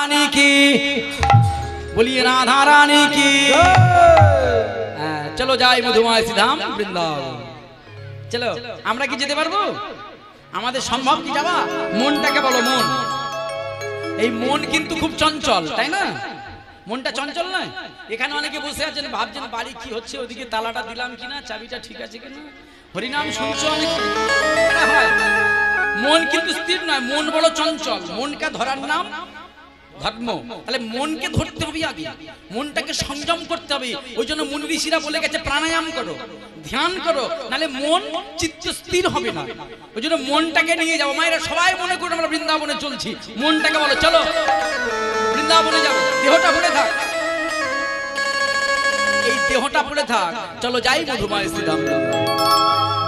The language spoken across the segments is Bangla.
रानी की, बोलिए राधा रानी की। चलो जाए मधुमासी धाम বৃন্দাবন। চলো আমরা কি যেতে পারবো? আমাদের সম্ভব কি যাওয়া? মনটাকে বলো মন। এই মন কিন্তু খুব চঞ্চল, তাই না? মনটা চঞ্চল নয়? এখানে অনেকে বসে আছেন ভাবছেন বাড়ি কি হচ্ছে, ওদিকে তালাটা দিলাম কিনা, চাবিটা ঠিক আছে কিনা, হরিনাম শুনছো অনেক। মন কিন্তু স্থির নয়, মন বড় চঞ্চল। মনকে ধরার নাম ধর্ম। তাহলে মনকে ধরতে হবে আগে, মনটাকে সংযম করতে হবে। ওই জন্য মুনি ঋষিরা বলে গেছে প্রাণায়াম করো, ধ্যান করো, নাহলে মন চিত্ত স্থির হবে না। ওই জন্য মনটাকে নিয়ে যাবো। মায়েরা সবাই মনে করে আমরা বৃন্দাবনে চলছি, মনটাকে বলো চলো বৃন্দাবনে যাবো। দেহটা পড়ে থাক, এই দেহটা পড়ে থাক, চলো যাই মধুমায়সী ধাম।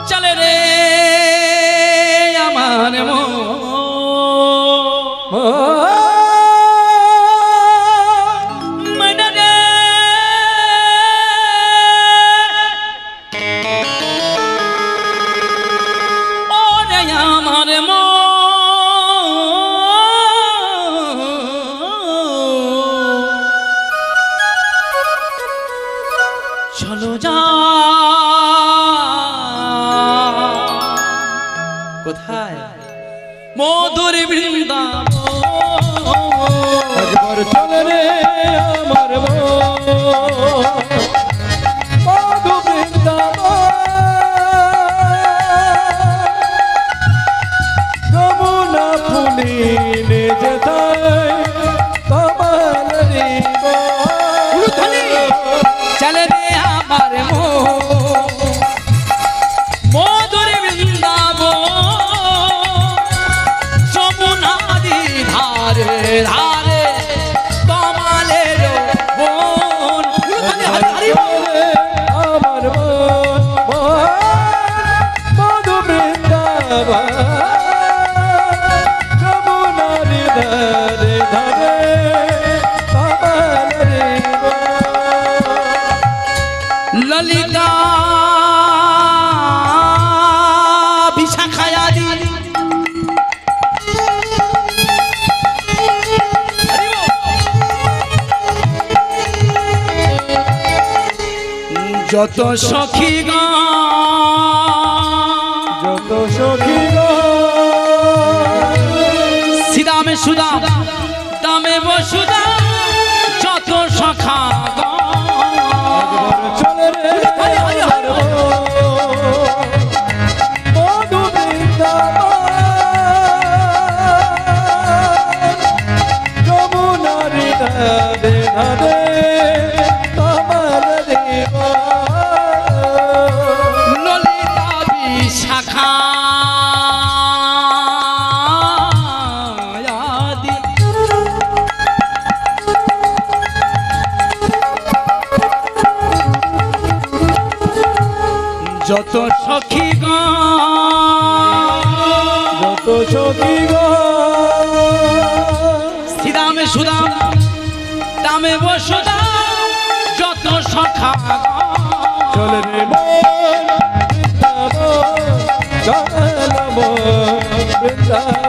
চলে রে আমার মন, চলো যা কোথায়? মধুর বৃন্দাবন। চলে রে আমার মধু বৃন্দাবন, যমুনা ফুলিলে যেথায় কমল চলে রে আমার মধুর বৃন্দাবন, যমুনাদি ধারে ধারে কমলের বন। আমার মধু বৃন্দাবন, যমুনার ধারে ধারে কমল ললিতা বিশাখায়াদি যত সখী যত সখী সিদামে সুদাম দামে বসুদাম, যত সখা চলে রে মধু বৃন্দাবন, যমুনার ধারে ধারে কমল ললিতা বিশাখা যত সখী যত সখী শ্রীরামে সুদাম দামে বসুদাম, যত সখা চলে রে বৃন্দাবন, চল বৃন্দাবন,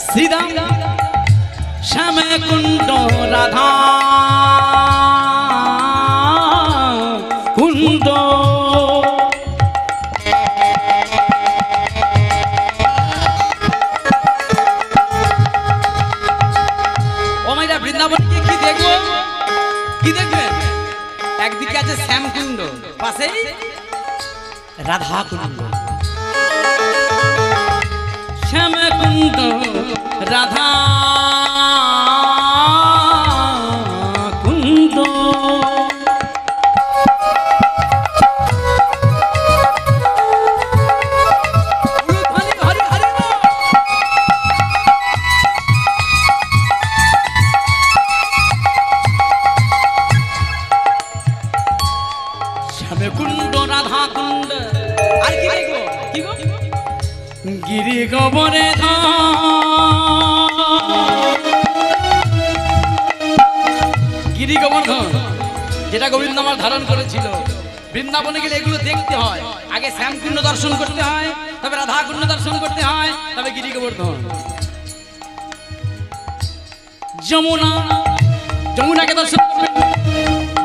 শ্রীরাম শ্যামে কুণ্ড রাধা কুণ্ড, ও মাইরা বৃন্দাবনকে কি দেখবো? কি দেখবে? একদিকে আছে শ্যাম কুণ্ড, পাশে রাধা কুণ্ড। শ্যাম কুণ্ড রাধা কুণ্ড, রাধা কুণ্ড। আর কি দেখবো? কি গো? গিরি গোবরে গিরি গোবর্ধন, যেটা গোবিন্দ আমার ধারণ করেছিল। বৃন্দাবনে গেলে এগুলো দেখতে হয়। আগে শ্যামকুণ্ড দর্শন করতে হয়, তবে রাধা কুণ্ড দর্শন করতে হয়, তবে গিরি গোবর্ধন। যমুনা, যমুনাকে দর্শন করবেন।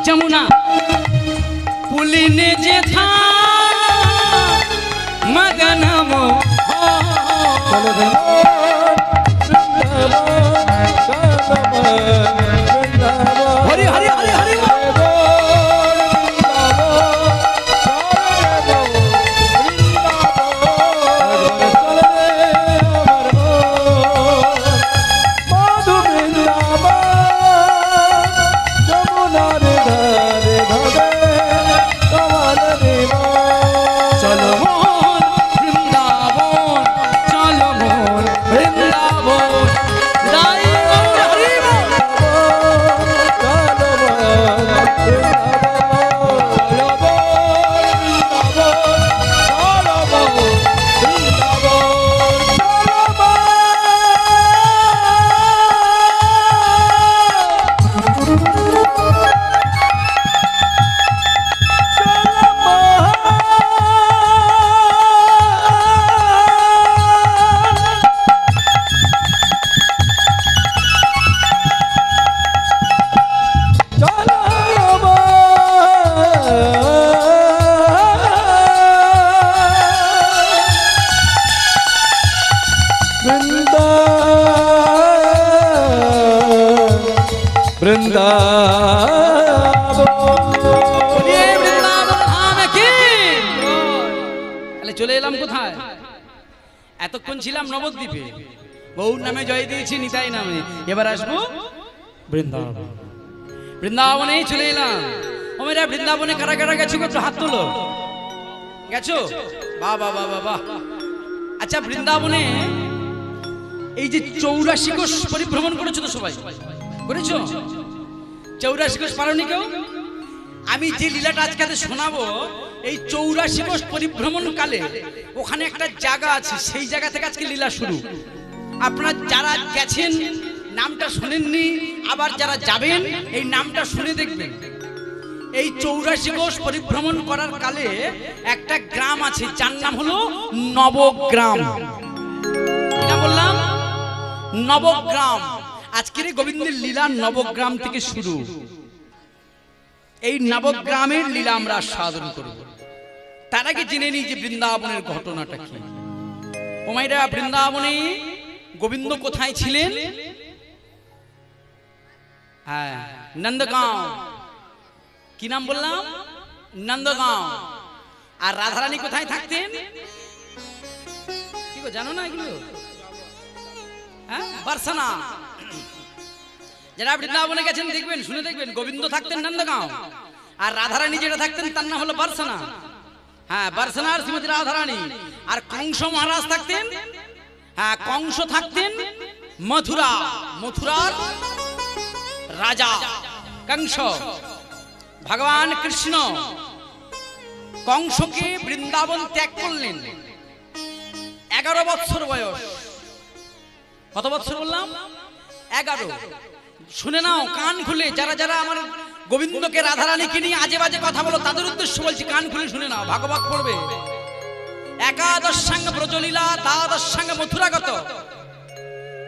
যমুনা পুলিনে যেথা মগনম চলো রে হরি হরি হরি হরি চলে এলাম কোথায়? এতক্ষণ ছিলাম নবদ্বীপে, গৌর নামে জয় দিয়েছি, নিতাই নামে। এবার আসবো বৃন্দাবন। বৃন্দাবনে চলে এলাম। ও মেয়েরা, বৃন্দাবনে কারা কারা গেছো? একটু হাত তোলো। গেছো? বাহ বাহ বাহ বাহ বাহ। আচ্ছা, বৃন্দাবনে এই যে 84 কোষ পরিভ্রমণ করেছো তো সবাই? করেছো? 84 কোষ পারোনি কেউ? আমি যে লীলাটা আজকে শোনাবো, এই 84 কোষ পরিভ্রমণ কালে ওখানে একটা জায়গা আছে, সেই জায়গা থেকে আজকে লীলা শুরু। আপনারা যারা গেছেন নামটা শোনেননি, আবার যারা যাবেন এই নামটা শুনে দেখবেন। এই 84 কোষ পরিভ্রমণ করার কালে একটা গ্রাম আছে, যার নাম হলো নবগ্রাম। কি বললাম? নবগ্রাম। আজকের গোবিন্দের লীলা নবগ্রাম থেকে শুরু। এই নবগ্রামের লীলা আমরা সাধন করব। তার আগে জেনে নিই যে বৃন্দাবনের ঘটনাটা কি। ও মাইরা, বৃন্দাবনে গোবিন্দ কোথায় ছিলেন? হ্যাঁ, নন্দগাঁও। কি নাম বললাম? নন্দগাঁও। আর রাধারানী কোথায় থাকতেন? কি গো, জানো না এগুলো? হ্যাঁ, বারসানা। যারা বৃন্দাবনে গেছেন দেখবেন, শুনে দেখবেন, গোবিন্দ থাকতেন নন্দগাঁও, আর রাধারানী যেটা থাকতেন তার নাম হলো বারসানা। হ্যাঁ, বারসানার শ্রীমতী রাধারানী। আর কংস মহারাজ থাকতেন, হ্যাঁ, কংস থাকতেন মথুরা, মথুরার রাজা কংস। ভগবান কৃষ্ণ কংসকে বৃন্দাবন ত্যাগ করলেন 11 বৎসর বয়স। কত বৎসর বললাম? 11। শুনে নাও কান খুলে, যারা যারা আমার গোবিন্দকে রাধারানীকে নিয়ে আজে বাজে কথা বলো তাদের উদ্দেশ্য বলছি, কান খুলে শুনে নাও, ভাগবত পড়বে। একাদশাঙ্গ ব্রজলীলা, দ্বাদশাঙ্গ মথুরাগত।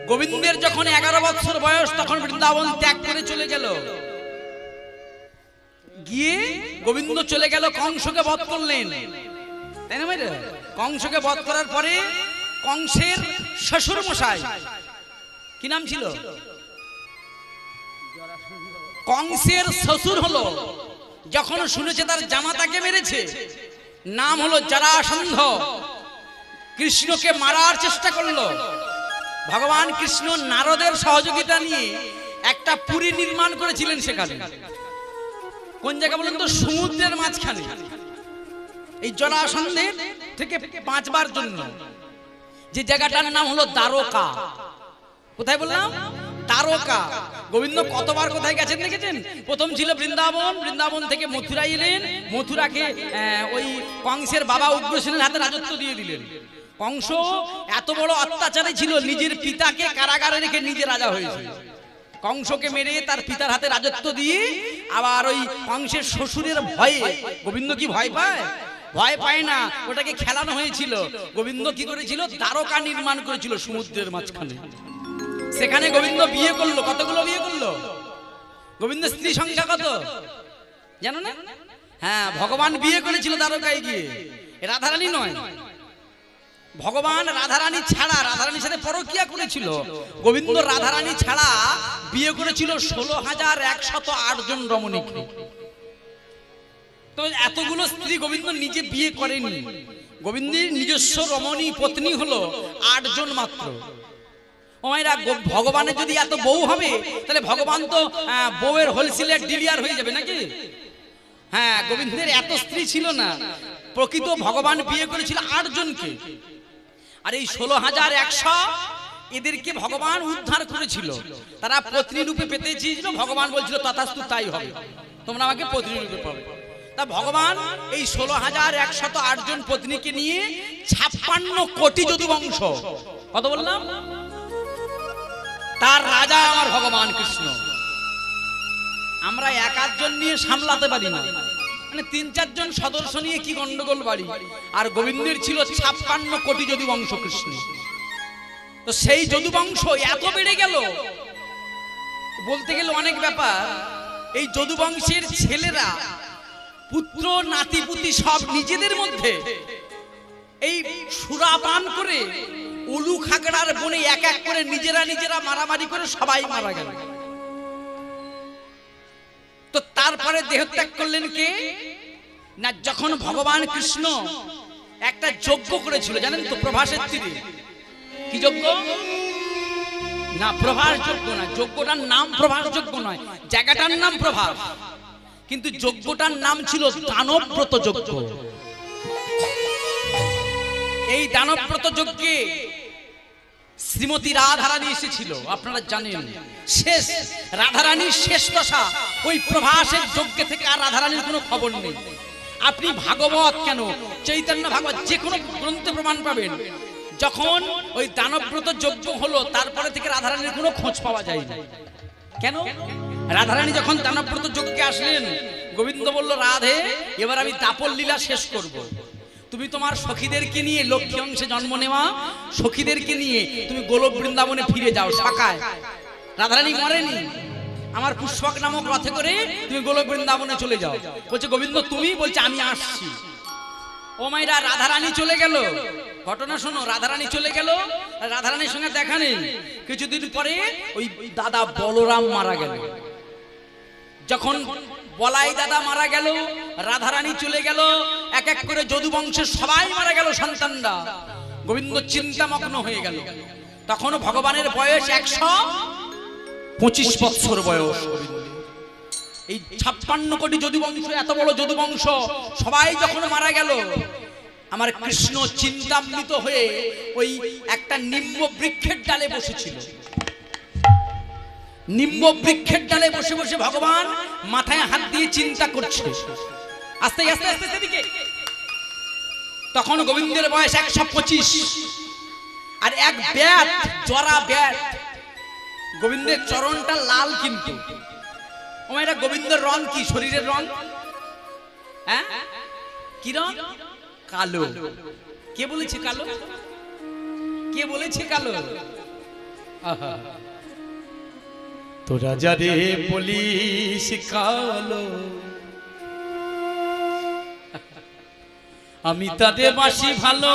গোবিন্দের যখন 11 বৎসর বয়স, তখন বৃন্দাবন ত্যাগ করে চলে গেল। গিয়ে গোবিন্দ চলে গেল, কংসকে বধ করলেন, তাই না ভাই? কংসকে বধ করার পরে কংসের শ্বশুর মশাই, কি নাম ছিল? কংসের শ্বশুর হলো, যখন শুনেছে তার জামাতাকে মেরেছে, নাম হলো জরাসন্ধ, কৃষ্ণকে মারার চেষ্টা করলো। ভগবান কৃষ্ণ নারদের সহযোগিতা নিয়ে একটা পুরী নির্মাণ করেছিলেন সেখানে। কোন জায়গা বলেন তো? সমুদ্রের মাঝখানে। এই জরাসন্ধের থেকে বাঁচবার জন্য যে জায়গাটার নাম হলো দ্বারকা। কোথায় বললাম? দ্বারকা। গোবিন্দ কতবার কোথায় গেছেন দেখেছেন? প্রথম ছিল বৃন্দাবন, বৃন্দাবন থেকে মথুরায় এলেন, মথুরাকে ওই কংসের বাবা উগ্রসেনের হাতে রাজত্ব দিয়ে দিলেন। কংস এত বড় অত্যাচারী ছিল, নিজের পিতাকে কারাগারে রেখে নিজে রাজা হয়েছে। কংসকে মেরে তার পিতার হাতে রাজত্ব দিয়ে আবার ওই কংসের শ্বশুরের ভয়ে গোবিন্দ কি ভয় পায়? ভয় পায় না, ওটাকে খেলানো হয়েছিল। গোবিন্দ কি করেছিল? দ্বারকা নির্মাণ করেছিল সমুদ্রের মাঝখানে। সেখানে গোবিন্দ বিয়ে করলো। কতগুলো বিয়ে করলো? গোবিন্দ স্ত্রী সংখ্যা কত জানো না? হ্যাঁ, ভগবান বিয়ে করেছিল দ্বারকায় গিয়ে, রাধারানী নয়। ভগবান রাধারানী ছাড়া, রাধারানীর সাথে পরকীয়া করেছিল। গোবিন্দ রাধারানী ছাড়া বিয়ে করেছিল 16,108 জন রমণীকে। তো এতগুলো স্ত্রী গোবিন্দ নিজে বিয়ে করেনি। গোবিন্দের নিজস্ব রমণী পত্নী হলো 8 জন মাত্র। ওমাইরা, ভগবানের যদি এত বউ হবে তাহলে ভগবান তো বউয়ের হোলসেলের ডিলার হয়ে যাবে নাকি? হ্যাঁ, গোবিন্দের এত স্ত্রী ছিল না। প্রকৃত ভগবান বিয়ে করেছিল 8 জনকে। আর এই 16,100 এদেরকে ভগবান উদ্ধার করেছিল। তারা পত্নী রূপে পেতে চেয়েছিল, ভগবান বলছিল তথাস্তু তাই হবে, তোমরা আমাকে পত্নী রূপে পাবে। তা ভগবান এই 16,108 জন পত্নীকে নিয়ে 56 কোটি যদুবংশ, কত বললাম, তার রাজা আমার ভগবান কৃষ্ণ। আমরা 1-8 জন নিয়ে সামলাতে পারি না, মানে 3-4 জন সদস্য নিয়ে কি গন্ডগোল বাড়ি। আর গোবিন্দের ছিল 56 কোটি যদুবংশ কৃষ্ণ। তো সেই যদুবংশ এত বেড়ে গেল, বলতে গেলে অনেক ব্যাপার। এই যদুবংশের ছেলেরা, পুত্র নাতিপুতি সব নিজেদের মধ্যে এই সুরাপান করে উলু খাগড়ার বনে এক এক করে নিজেরা মারামারি করে সবাই মারা গেল। তো তারপরে দেহত্যাগ করলেন কে না? যখন ভগবান কৃষ্ণ একটা যজ্ঞ করেছিল, জানেন তো, প্রভাসের তীরে। কি যজ্ঞ? না, প্রভাস যজ্ঞ না। যজ্ঞটার নাম প্রভাস যজ্ঞ নয়, জায়গাটার নাম প্রভাস, কিন্তু যজ্ঞটার নাম ছিল দানবব্রত যজ্ঞ। এই দানবব্রত যজ্ঞে শ্রীমতী রাধারানী এসেছিল, আপনারা জানেন। শেষ রাধারানীর শেষ দশা ওই প্রভাসের যজ্ঞ থেকে আর রাধারানীর কোনো খবর নেই। আপনি ভাগবত কেন, চৈতন্য ভাগবত, যে কোনো গ্রন্থে প্রমাণ পাবেন, যখন ওই দানবব্রত যজ্ঞ হলো তারপরে থেকে রাধারানীর কোনো খোঁজ পাওয়া যায় না। কেন? রাধারানী যখন দানবব্রত যজ্ঞে আসলেন, গোবিন্দ বলল, রাধে, এবার আমি দাপর লীলা শেষ করব। তুমি তোমার সখীদেরকে নিয়ে, লক্ষ্মী অংশে জন্ম নেওয়া সখীদেরকে নিয়ে তুমি গোলক বৃন্দাবনে ফিরে যাও শাখায়। রাধারানী মরেনি, আমার পুষ্পক নামক রথে করে তুমি গোলক বৃন্দাবনে চলে যাও। বলছে গোবিন্দ তুমি? বলছে আমি আসছি। ও মাইরা, রাধারানী চলে গেল। ঘটনা শোনো, রাধারানী চলে গেল, রাধারানীর সঙ্গে দেখা নেই। কিছুদিন পরে ওই দাদা বলরাম মারা গেল। যখন বলাই দাদা মারা গেল, রাধারানী চলে গেল, এক এক করে যদুবংশের সবাই মারা গেল সন্তানরা। গোবিন্দ চিন্তামগ্ন হয়ে গেল। তখন ভগবানের বয়স 125 বৎসর বয়স। এই 56 কোটি যদুবংশ, এত বড় যদুবংশ সবাই যখন মারা গেল, আমার কৃষ্ণ চিন্তান্বিত হয়ে ওই একটা নিম্ব বৃক্ষের ডালে বসেছিল। নিম্ব বৃক্ষের ডালে বসে বসে ভগবান মাথায় হাত দিয়ে চিন্তা করছে। আস্তে আস্তে আস্তে সেদিকে। তখন গোবিন্দের বয়স 125, আর এক ব্যাট, জরা ব্যাট। গোবিন্দের চরণটা লাল, কিন্তু ও এটা গোবিন্দের রং কি? শরীরের রং হ্যাঁ কি রং? কালো। কে বলেছে কালো? কে বলেছে কালো? আহা, তোরা যারে বলিস কালো, আমি তাদের বাসি ভালো।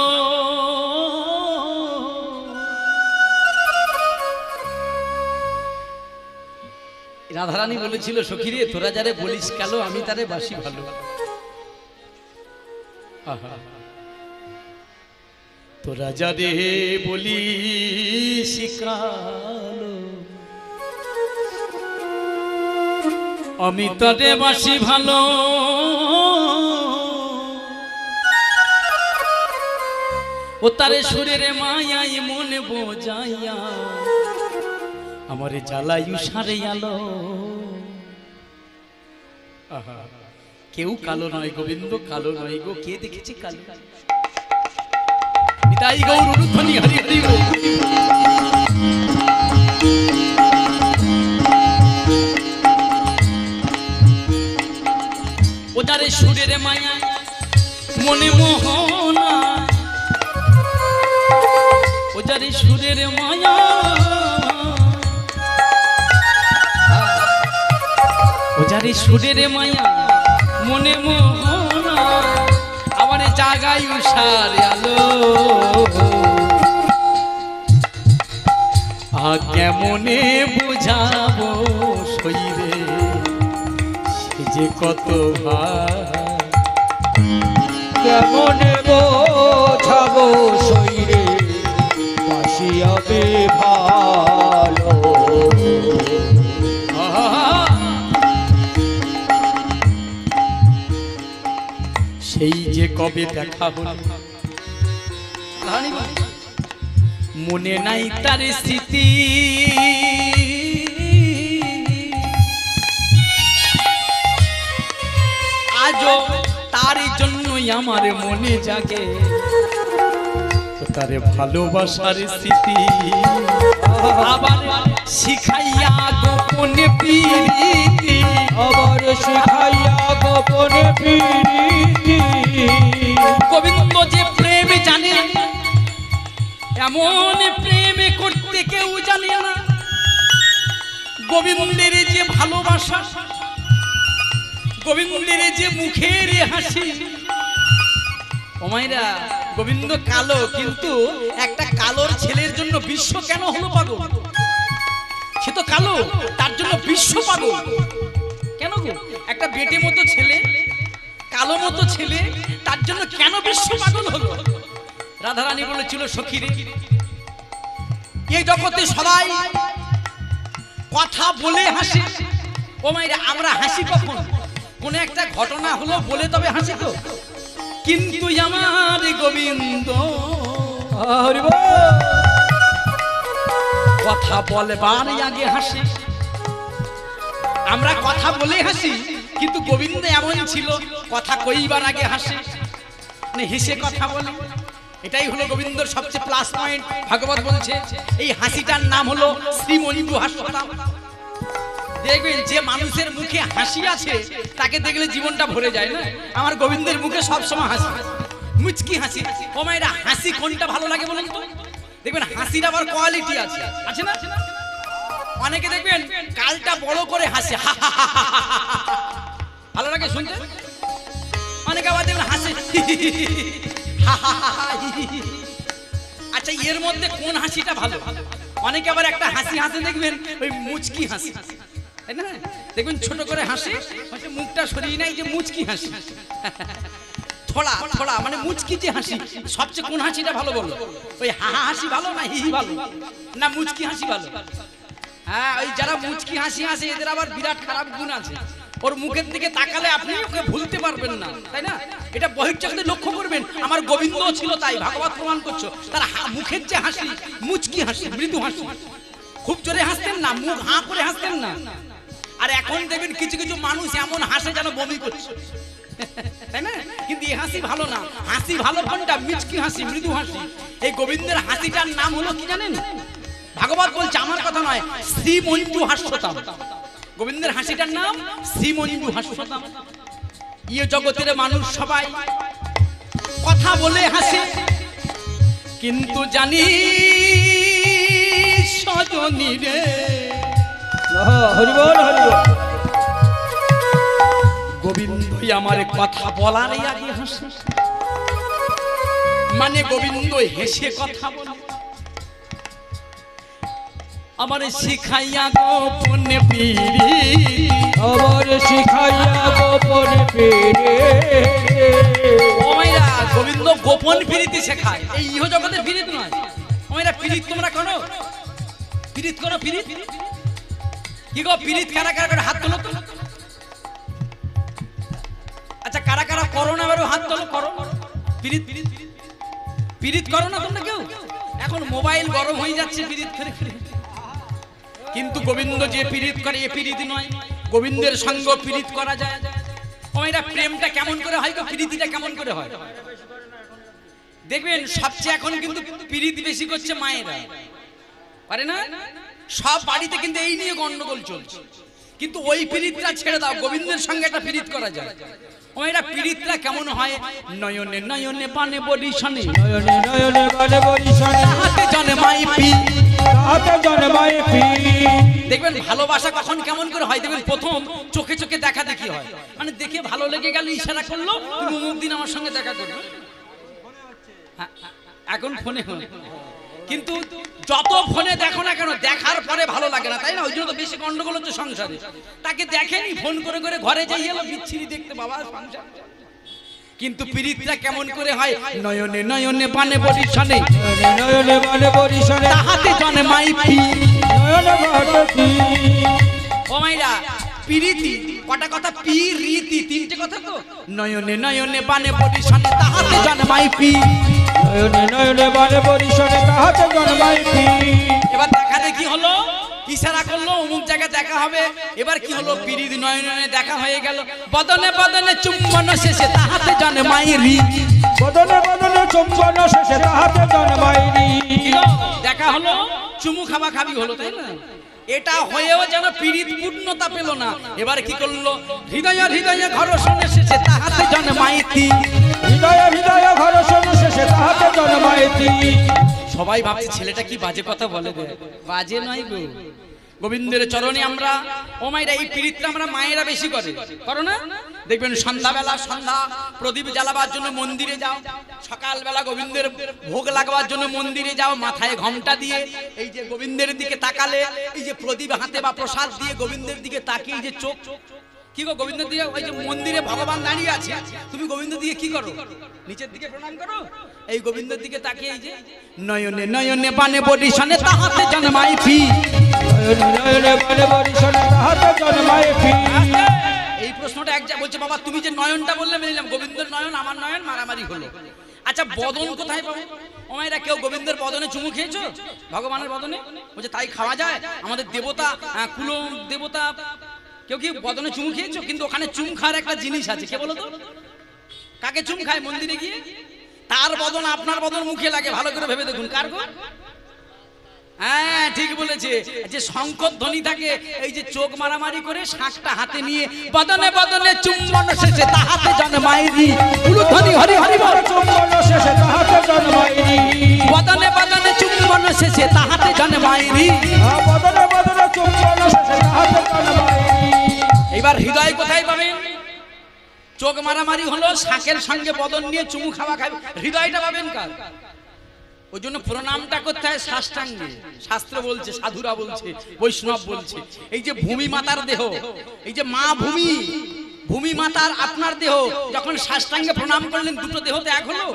রাধারানী বলেছিল, সখীরে তোরা যারে বলিস কালো, আমি তারে বাসি ভালো। তোরা যারে বলিস কালো, আমি তারে বাসি ভালো। ও তারে সুরের মায়াই মন বোঝাইয়া আমারে জ্বালাই উষারে আলো। আহা, কেউ কালো নয় গোবিন্দ, কালো নয় গো, কে দেখেছে কালো? নিতাই গৌর উরুধ্বনি হরি হরি গো। ওদারে সুরের মায়া মনে মোহনা, ওদারে সুরের মায়া, ওজারে সুরের মায়া মনে মোহনা, আমার জাগাই উষার আলো। কেমনে বুঝাবো শরীরে সে যে কত ভাই, কেমনে বোঝাবো শরীরে বাসিয়াবে ভালো। সেই যে কবে দেখা হল মনে নাই তার স্মৃতি, আজও তার জন্যই আমার মনে জাগে তারে ভালোবাসার স্মৃতি। আবার শিখাইয়া গোপনে প্রীতি, আবার শিখাইয়া গোপনে প্রীতি। গোবিন্দ যে প্রেম জানে এমন প্রেম করতে কেউ জানে না। গোবিন্দের যে ভালোবাসা, গোবিন্দের যে মুখের হাসি। ও মাইরা, গোবিন্দ কালো, কিন্তু একটা কালোর ছেলের জন্য বিশ্ব কেন হলো পাগল? সে তো কালো, তার জন্য বিশ্ব পাগল কেন গো? একটা বেটে মতো ছেলে, কালো মতো ছেলে, তার জন্য কেন বিশ্ব পাগল হলো? রাধারানী বলেছিল সখীরে, এই জগতে সবাই কথা বলে হাসে। ও মাইরা, আমরা হাসি কখন? কোন একটা ঘটনা হলো বলে তবে হাসি তো। কিন্তু আমার গোবিন্দ কথা বলবার আগে হাসে। আমরা কথা বলে হাসি, কিন্তু গোবিন্দ এমন ছিল কথা কইবার আগে হাসে, মানে হেসে কথা বলে। এটাই হলো গোবিন্দর সবচেয়ে প্লাস পয়েন্ট। ভাগবত বলছে এই হাসিটার নাম হলো শ্রীমণিবু হাস্যতাম। দেখবেন যে মানুষের মুখে হাসি আছে তাকে দেখলে জীবনটা ভরে যায় না? আমার গোবিন্দের মুখে সবসময় হাসি, মুচকি হাসি। ও মায়েরা, হাসি কোনটা ভালো লাগে বলুন তো? দেখবেন হাসির আবার কোয়ালিটি আছে, আছে না? অনেকে দেখবেন গালটা বড় করে হাসে, ভালো লাগে শুনতে। অনেকে আবার দেখবেন হাসে, আচ্ছা এর মধ্যে কোন হাসিটা ভালো? অনেকে আবার একটা হাসি হাসে দেখবেন ওই মুচকি হাসি, তাই না? দেখবেন ছোট করে হাসে, মুখটা সরিয়ে নাই, যে মুচকি হাসি। থোড়া থোড়া মানে মুচকি যে হাসি, সবচেয়ে কোন হাসিটা ভালো বলো? ওই হাসি ভালো না হি ভালো না মুচকি হাসি ভালো? হ্যাঁ, ওই যারা মুচকি হাসি হাসে এদের আবার বিরাট খারাপ গুণ আছে। ওর মুখের দিকে তাকালে আপনি ওকে ভুলতে পারবেন না, তাই না? এটা বহির্জগতে লক্ষ্য করবেন। আমার গোবিন্দ ছিল তাই, ভাগবত প্রমাণ করছো। তার মুখের যে হাসি মুচকি হাসি, মৃদু হাসি, খুব জোরে হাসতেন না, মুখ হাঁ করে হাসতেন না। আর এখন দেখবেন কিছু কিছু মানুষ এমন হাসে যেন বমি করছে, তাই না? কিন্তু এই হাসি ভালো না। হাসি ভালো কোনটা? মিচকি হাসি, মৃদু হাসি। এই গোবিন্দের হাসিটার নাম হলো কি জানেন? ভাগবত বলছে, আমার কথা নয়, শ্রীমঞ্জু হাস্যতাম। গোবিন্দের হাসিটার নাম শ্রীমঞ্জু হাস্যতাম। ইয়ে জগতের মানুষ সবাই কথা বলে হাসে, কিন্তু জানি সজনী রে, হরিবল হরিবল, গোবিন্দই আমার কথা বলার আগে হাসে। মানে গোবিন্দ হেসে কথা বলে। আমার শিখাইয়া গোপনে পিরি, আবার শিখাইয়া গোপনে পিরি। ও মাইরা, গোবিন্দ গোপন পিরিতি শেখায়, এই ইহ জগতের পিরিত নয়। ও মাইরা, পিরিত তোমরা করো, পিরিত করো, পিরিত কি গো? পিরিত কারা কারা করে হাত তোলো তো। আচ্ছা, কারা কারা করো না? এবারে হাত তোলো, করো পিরিত। পিরিত করো না তোমরা কেউ? এখন মোবাইল গরম হয়ে যাচ্ছে পিরিত করে করে। কিন্তু গোবিন্দ যে পীড়িত করে এ পীড়িত নয়, গোবিন্দের সঙ্গ পীড়িত করা যায়। ও এরা প্রেমটা কেমন করে হয় গো, প্রীতিটা কেমন করে হয় দেখবেন। সবচেয়ে এখন কিন্তু পীড়িত বেশি করছে মায়েরা, পারে না? সব বাড়িতে কিন্তু এই নিয়ে গন্ডগোল চলছে। কিন্তু ওই পীড়িতটা ছেড়ে দাও, গোবিন্দের সঙ্গে একটা পীড়িত করা যায়। ও এরা পীড়িতটা কেমন হয়, নয়নে নয়নে বানে বরিশনে, নয়নে নয়নে বানে বরিশনে, হাতে জন্মাই পি, হাতে জন্মায় পি। দেখবেন ভালোবাসা কখন কেমন করে হয় দেখবেন, প্রথম চোখে চোখে দেখা দেখি হয়, মানে দেখে ভালো লেগে গেল, ইশারা করলো তুমি অমুক দিন আমার সঙ্গে দেখা করবে। এখন ফোনে হয়, কিন্তু যত ফোনে দেখো না কেন দেখার পরে ভালো লাগে না, তাই না? ওই জন্য তো বেশি গন্ডগোল হচ্ছে সংসারে। তাকে দেখেনি, ফোন করে করে ঘরে যাই এলো বিচ্ছিরি দেখতে, বাবা সংসার। কিন্তু পীড়িতটা কেমন করে হয়, নয়নে নয়নে বানে বরিশনে, নয়নে নয়নে বানে বরিশনে, হাতে জন্মাই পি, নয়নে বানে পি। ও মাইরা পীড়িতি কটা কথা, পি রীতি তিনটে কথা তো। নয়নে নয়নে বানে বরিশনে, হাতে জন্মাই পি, নয়নে নয়নে বানে বরিশনে, হাতে জন্মায় পি। এবার দেখা দেখি হলো, ইশারা করলো অমুক জায়গায় দেখা হবে। এবার কি হলো, পীড়িত নয়নে দেখা হয়ে গেল, বদনে বদনে চুম্বন শেষে তাহাতে জন্মাই রি, বদনে বদনে চুম্বন শেষে তাহাতে জন্মায় রি। দেখা হলো, চুমু খাওয়া খাবি হলো, তাই না? এটা হয়েও যেন পীড়িত পূর্ণতা পেল না। এবার কি করলো, হৃদয় হৃদয়ে ঘর্ষণে শেষে তাহাতে জন্মাই তি, হৃদয়ে হৃদয়ে ঘর্ষণ শেষে তাহাতে জন্মায় তি। সবাই ভাবছে ছেলেটা কি বাজে কথা বলে, বাজে নয় গো। গোবিন্দের চরণে আমরা, ও মায়েরা এই পীড়িতটা আমরা মায়েরা বেশি করে, করো না? দেখবেন সন্ধ্যাবেলা সন্ধ্যা প্রদীপ জ্বালাবার জন্য মন্দিরে যাও, সকালবেলা গোবিন্দের ভোগ লাগাবার জন্য মন্দিরে যাও, মাথায় ঘোমটা দিয়ে এই যে গোবিন্দের দিকে তাকালে, এই যে প্রদীপ হাতে বা প্রসাদ দিয়ে গোবিন্দের দিকে তাকিয়ে যে চোখ, কি গো গোবিন্দের দিকে, ওই যে মন্দিরে ভগবান দাঁড়িয়ে আছে, তুমি গোবিন্দের দিকে কি করো, নিচের দিকে প্রণাম করো। এই গোবিন্দের দিকে তাকিয়ে এই যে নয়নে নয়নে বানে বরিশনে, তাহাতে জন্মাই পি, নয়নে নয়নে বানে বরিশনে, তাহাতে জন্মায় পি। এই প্রশ্নটা এক যা বলছে, বাবা তুমি যে নয়নটা বললে মেনে গোবিন্দের নয়ন আমার নয়ন, মারামারি হলো। আচ্ছা বদন কোথায় পাবো? ওমাইরা কেউ গোবিন্দের বদনে চুমু খেয়েছো, ভগবানের বদনে? বলছে তাই খাওয়া যায়, আমাদের দেবতা কুল দেবতা, কেউ কি বদনে চুমু খেয়েছো? কিন্তু ওখানে চুম খাওয়ার একটা জিনিস আছে, কে বলো তো? কাকে চুম খায় মন্দিরে গিয়ে? তার বদন আপনার বদন মুখে লাগে, ভালো করে ভেবে দেখুন কার গো? হ্যাঁ ঠিক বলেছে, যে শঙ্কর ধ্বনি থাকে, এই যে চোখ মারামারি করে শাঁখটা হাতে নিয়ে বদনে বদনে চুম্বন শেষে তাহাতে জন্মায় রি, ধ্বনি হরি হরি বল, চুম্বন শেষে তাহাতে জন্মায় রি, বদনে বদনে চুম্বন শেষে তাহাতে জন্মায় রি, বদনে বদনে চুম্বন শেষে তাহাতে জন্মায় রি। এবার হৃদয় কোথায় পাবেন? চোখ মারামারি হলো, শাঁখের সঙ্গে বদন নিয়ে চুমু খাওয়া খাবে, হৃদয়টা পাবেন কার? ওই জন্য প্রণামটা করতে হয় সাষ্টাঙ্গে, শাস্ত্র বলছে, সাধুরা বলছে, বৈষ্ণব বলছে। এই যে ভূমি মাতার দেহ, এই যে মা ভূমি, ভূমি মাতার আপনার দেহ যখন সাষ্টাঙ্গে প্রণাম করলেন, দুটো দেহ তো এক হলো,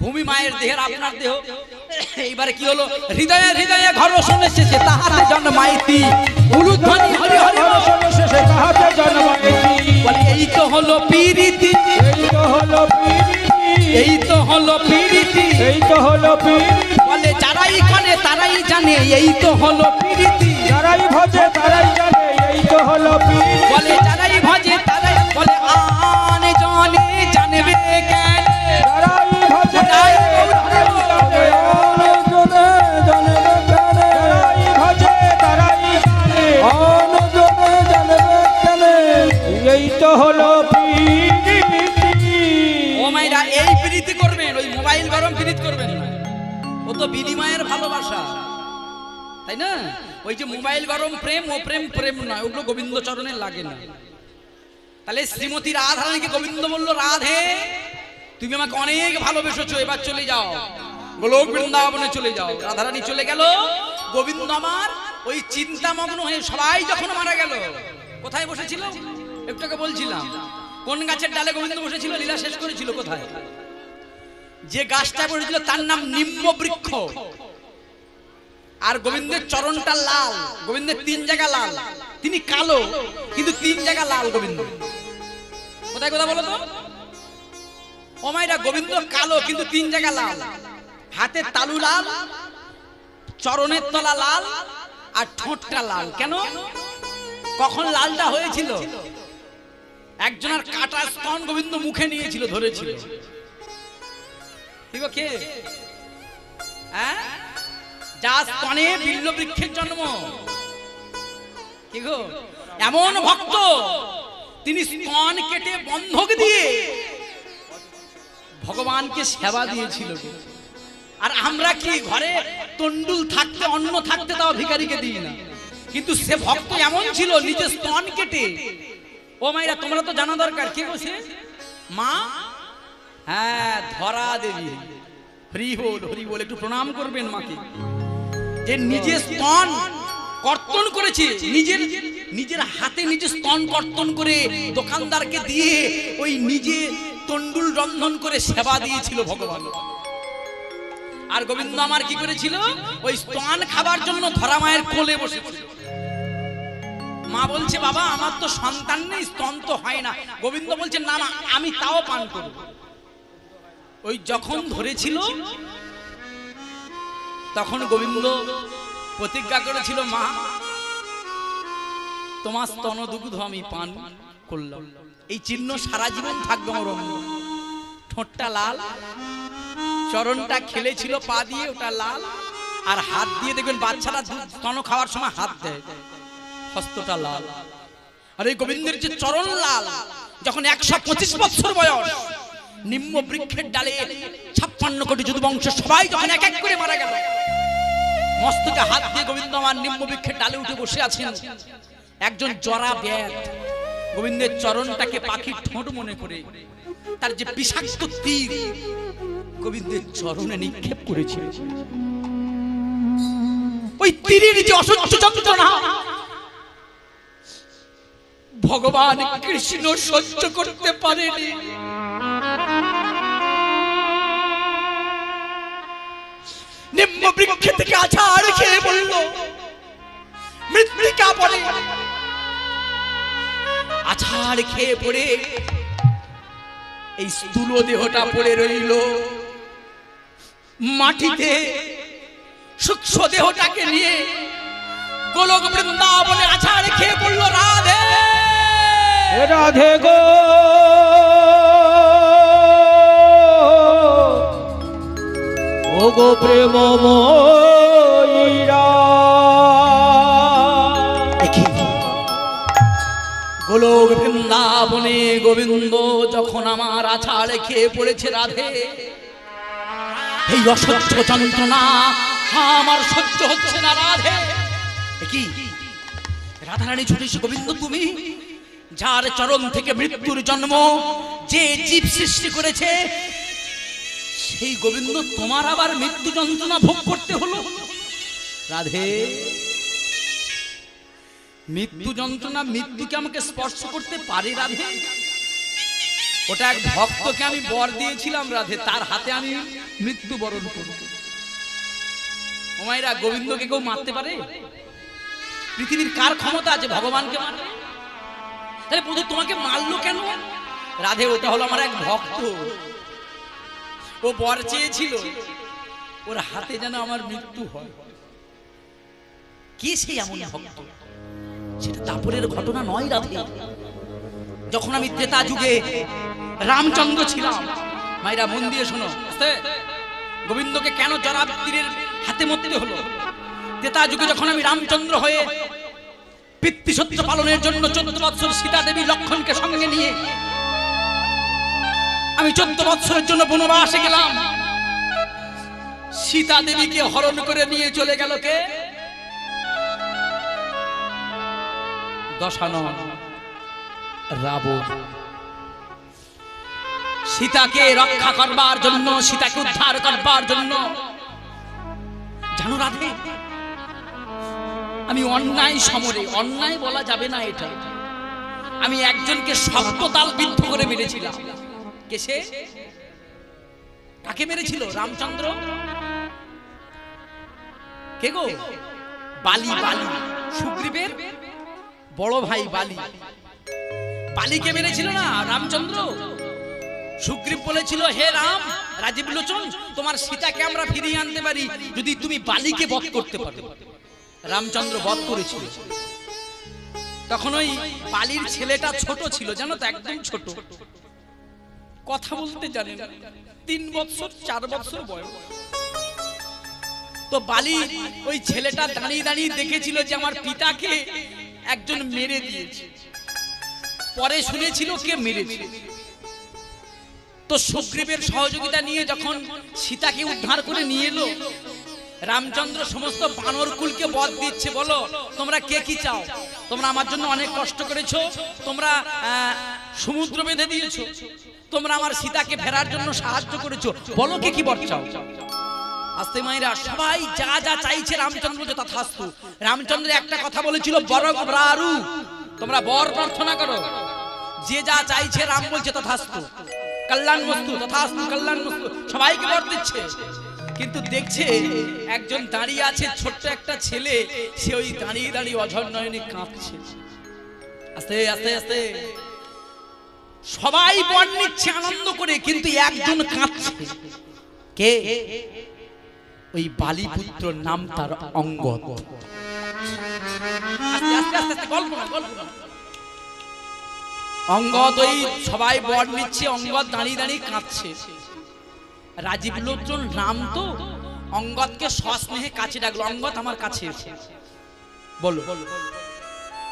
ভূমি মায়ের দেহের আপনার দেহ। এইবারে কি হলো, হৃদয়ে হৃদয়ে ঘর্ষণ শেষে তাহাতে জন্মায় তি, ধ্বনি হরি হরি ঘর্ষণ শেষে তাহাতে জন্মায় রি। বলে এই তো হলো পীড়িতি, এই তো হলো পীড়িতি, এই তো হলো পীড়িতি, এই তো হলো পীড়িতি। বলে যারাই করে তারাই জানে, এই তো হলো পীড়িতি, যারাই ভজে তারাই জানে, এই তো হলো পীড়িতি। বলে যারাই ভজে তারাই, বলে আন জনে জানবে কেন, যারাই ভজে তারাই জানে, অনজনে জানবে কেন, যারাই ভজে তারাই জানে, অনজনে জানবে কেন, এই তো হলো পীড়িতি। ও মাইরা এই প্রীতি করবেন, ওই মোবাইল গরম প্রীতি করবেন না, ও তো বিনিময়ের ভালোবাসা, তাই না? ওই যে মোবাইল গরম প্রেম, ও প্রেম প্রেম নয়, ওগুলো গোবিন্দ চরণে লাগে না। তাহলে শ্রীমতী রাধারানীকে গোবিন্দ বললো, রাধে তুমি আমাকে অনেক ভালোবেসেছো, এবার চলে যাও, গোলক বৃন্দাবনে চলে যাও। রাধারানী চলে গেল, গোবিন্দ আমার ওই চিন্তামগ্ন হয়ে, সবাই যখন মারা গেল, কোথায় বসেছিল একটু আগে বলছিলাম, কোন গাছের ডালে গোবিন্দ বসেছিল, লীলা শেষ করেছিল কোথায়? যে গাছটা বসেছিল তার নাম নিম্ন বৃক্ষ, আর গোবিন্দের চরণটা লাল, গোবিন্দের তিন জায়গা লাল, তিনি কালো কিন্তু তিন জায়গা লাল গোবিন্দ। কোথায় কোথায় বলো তো? ও মাইরা গোবিন্দ কালো কিন্তু তিন জায়গা লাল, হাতের তালু লাল, চরণের তলা লাল, আর ঠোঁটটা লাল। কেন? কখন লালটা হয়েছিল? একজনের কাটা স্তন গোবিন্দ মুখে নিয়েছিল, ধরেছিল। ঠিক আছে? হ্যাঁ, যা স্তনে বিল্ল বৃক্ষের জন্ম। কি গো, এমন ভক্ত তিনি স্তন কেটে বন্ধক দিয়ে ভগবানকে সেবা দিয়েছিল। আর আমরা কি ঘরে তন্ডুল থাকতে, অন্ন থাকতে তাও ভিখারিকে দিই না, কিন্তু সে ভক্ত এমন ছিল নিজে স্তন কেটে। ও মাইরা, তোমরা তো জানা দরকার। কে বসে? মা, হ্যাঁ, ধরা দেবী। হরি বল, হরি বল। একটু প্রণাম করবেন মাকে, যে নিজে স্তন কর্তন করেছে, নিজের হাতে নিজে স্তন কর্তন করে দোকানদারকে দিয়ে ওই নিজে তন্ডুল রন্ধন করে সেবা দিয়েছিল ভগবান। আর গোবিন্দ আমার কি করেছিল? ওই স্তন খাবার জন্য ধরা মায়ের কোলে বসেছিল। মা বলছে, বাবা আমার তো সন্তান নেই, স্তন তো হয় না। গোবিন্দ বলছে, না না, আমি তাও পান করব। ওই যখন ধরেছিল তখন গোবিন্দ প্রতিজ্ঞা করেছিল, মা তোমার স্তন দুগ্ধ আমি পান করলাম। এই চিহ্ন সারা জীবন থাকবে আমার অঙ্গ। ঠোঁটটা লাল, চরণটা খেলেছিল পা দিয়ে, ওটা লাল। আর হাত দিয়ে দেখবেন বাচ্চারা স্তন খাওয়ার সময় হাত দেয়, হস্তটা লাল। আর এই গোবিন্দের যে চরণ লাল, যখন 125 বছর বয়স, নিম্ন বৃক্ষের ডালে 56 কোটি যদুবংশ সবাই যখন এক এক করে মারা গেল, মস্তকে হাত দিয়ে গোবিন্দ আমার নিম্ন বৃক্ষের ডালে উঠে বসে আছেন। একজন জরা ব্যাধ গোবিন্দের চরণটাকে পাখির ঠোঁট মনে করে তার যে বিষাক্ত তীর গোবিন্দের চরণে নিক্ষেপ করেছিল। ওই তীরের যে অসহ্য যন্ত্রণা ভগবান কৃষ্ণ সহ্য করতে পারেনি। নিম্ন বৃক্ষ থেকে আছাড় খেয়ে বলল, মৃত্তিকা পড়ে। আছাড় খেয়ে পড়ে এই স্থূল দেহটা পড়ে রইল মাটিতে। সূক্ষ্ম দেহটাকে নিয়ে গোলক বৃন্দাবনে আছাড় খেয়ে পড়ল রাধে। রাধে গো, ও গো প্রেমময়ীরা। গোলক বৃন্দাবনে গোবিন্দ যখন আমার আছাড়ে খেয়ে পড়েছে রাধে, এই অসহ্য যন্ত্রণা আমার সহ্য হচ্ছে না রাধে। কি রাধারানী ছুটে এসে, গোবিন্দ তুমি যার চরণ থেকে মৃত্যুর জন্ম, যে জীব সৃষ্টি করেছে, সেই গোবিন্দ তোমার আবার মৃত্যু যন্ত্রণা ভোগ করতে হলো। রাধে, মৃত্যু যন্ত্রণা, মৃত্যুকে আমাকে স্পর্শ করতে পারে রাধে? ওটা এক ভক্তকে আমি বর দিয়েছিলাম রাধে, তার হাতে আমি মৃত্যু বরণ করব। ও মায়েরা, গোবিন্দকে কেউ মারতে পারে? পৃথিবীর কার ক্ষমতা আছে ভগবানকে মারতে? তাহলে প্রভু তোমাকে মারলো কেন? রাধে, ওটা হলো আমার এক ভক্ত। ও বর চেয়েছিল ওর হাতে যেন আমার মৃত্যু হয়। কে সেই এমন ভক্ত? সেটা দাপরের ঘটনা নয় রাধে। যখন আমি ত্রেতা যুগে রামচন্দ্র ছিলাম, মায়েরা মন দিয়ে শোনো, গোবিন্দকে কেন জরা তীরের হাতে মরতে হলো? ত্রেতা যুগে যখন আমি রামচন্দ্র হয়ে পিতৃসত্য পালনের জন্য 14 বৎসর সীতা দেবী লক্ষণকে সঙ্গে নিয়ে আমি 14 বৎসরের জন্য বনবাসে গেলাম। সীতা দেবীকে হরণ করে নিয়ে চলে গেল কে? দশানন রাবণ। সীতাকে রক্ষা করবার জন্য, সীতাকে উদ্ধার করবার জন্য, জানো রাধে, আমি অন্যায় সমরে, অন্যায় বলা যাবে না এটা, আমি একজনকে শব্দতাল বিদ্ধ করে মেরেছিলাম। কে সে? কাকে মেরেছিল? রামচন্দ্র। কে গো? বালি। বালি সুগ্রীবের বড় ভাই বালি। বালিকে মেরেছিল না রামচন্দ্র। সুগ্রীব বলেছিল, হে রাম, রাজীব লোচন, তোমার সীতাকে আমরা ফিরিয়ে আনতে পারি যদি তুমি বালিকে বধ করতে পারো। রামচন্দ্র বধ করেছিল। তখন ওই বালির ছেলেটা ছোট ছিল, জানো তো, একদম ছোট, কথা বলতে জানে না, 3 বছর 4 বছর বয়স। তো বালি ওই ছেলেটা দাঁড়িয়ে দাঁড়িয়ে দেখেছিল যে আমার পিতাকে একজন মেরে দিয়েছে। পরে শুনেছিল কে মেরেছে। তো সুগ্রীবের সহযোগিতা নিয়ে যখন সীতাকে উদ্ধার করে নিয়ে এলো, রামচন্দ্র সমস্ত বানর কুলকে বধ দিচ্ছে, বলো তোমরা কে কি চাও? তোমরা আমার জন্য অনেক কষ্ট করেছো, তোমরা সমুদ্র বেঁধে দিয়েছো, তোমরা আমার সীতাকে ফেরার জন্য সাহায্য করেছো, বলো কে কি বর চাও? আস্তে মাইরা সবাই যা যা চাইছে রামচন্দ্র যে তথাস্তু। রামচন্দ্র একটা কথা বলেছিল, বরং ব্রারু, তোমরা বর প্রার্থনা করো। যে যা চাইছে রাম বলছে তথাস্তু, কল্যাণ বস্তু তথাস্তু, কল্যাণ বস্তু, সবাইকে বর দিচ্ছে। কিন্তু দেখছে একজন দাঁড়িয়ে আছে, ছোট্ট একটা ছেলে, সে ওই দাঁড়িয়ে দাঁড়িয়ে অঝর নয়নে কাঁপছে। আস্তে আস্তে আস্তে সবাই বর নিচ্ছে আনন্দ করে, কিন্তু একজন কাঁপছে। কে? ওই বালিপুত্র, নাম তার অঙ্গদ। আস্তে আস্তে আস্তে আস্তে গল্প না, গল্প না। অঙ্গদ, ওই সবাই বর নিচ্ছে, অঙ্গদ দাঁড়িয়ে দাঁড়িয়ে কাঁদছে। রাজীব লোচন রাম তো অঙ্গদকে সস্নেহে কাছে ডাকলো, অঙ্গদ আমার কাছে এসে বলো।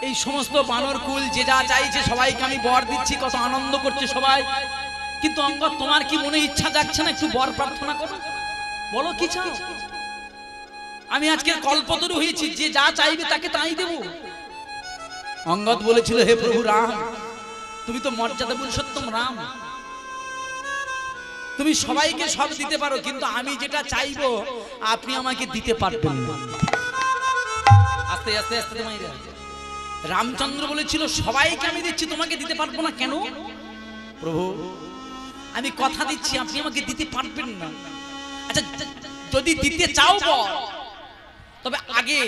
এই সমস্ত বানর কুল যে যা চাইছে সবাইকে আমি বর দিচ্ছি, কত আনন্দ করছে সবাই। কিন্তু অঙ্গদ, তোমার কি মনে ইচ্ছা যাচ্ছে না একটু বর প্রার্থনা করো? বলো কি চাও? আমি আজকে কল্পতরু হয়েছি, যে যা চাইবে তাকে তাই দেব। অঙ্গদ বলেছিল, হে প্রভু রাম, তুমি তো মর্যাদা পুরুষোত্তম রাম, তুমি সবাইকে সব দিতে পারো, কিন্তু আমি যেটা চাইবো আপনি আমাকে দিতে পারবেন না। আস্তে আস্তে আস্তে রামচন্দ্র বলেছিল, সবাইকে আমি দিচ্ছি, তোমাকে দিতে পারবো না কেন? প্রভু, আমি কথা দিচ্ছি আপনি আমাকে দিতে পারবেন না। আচ্ছা, যদি দিতে চাও বর, তবে আগে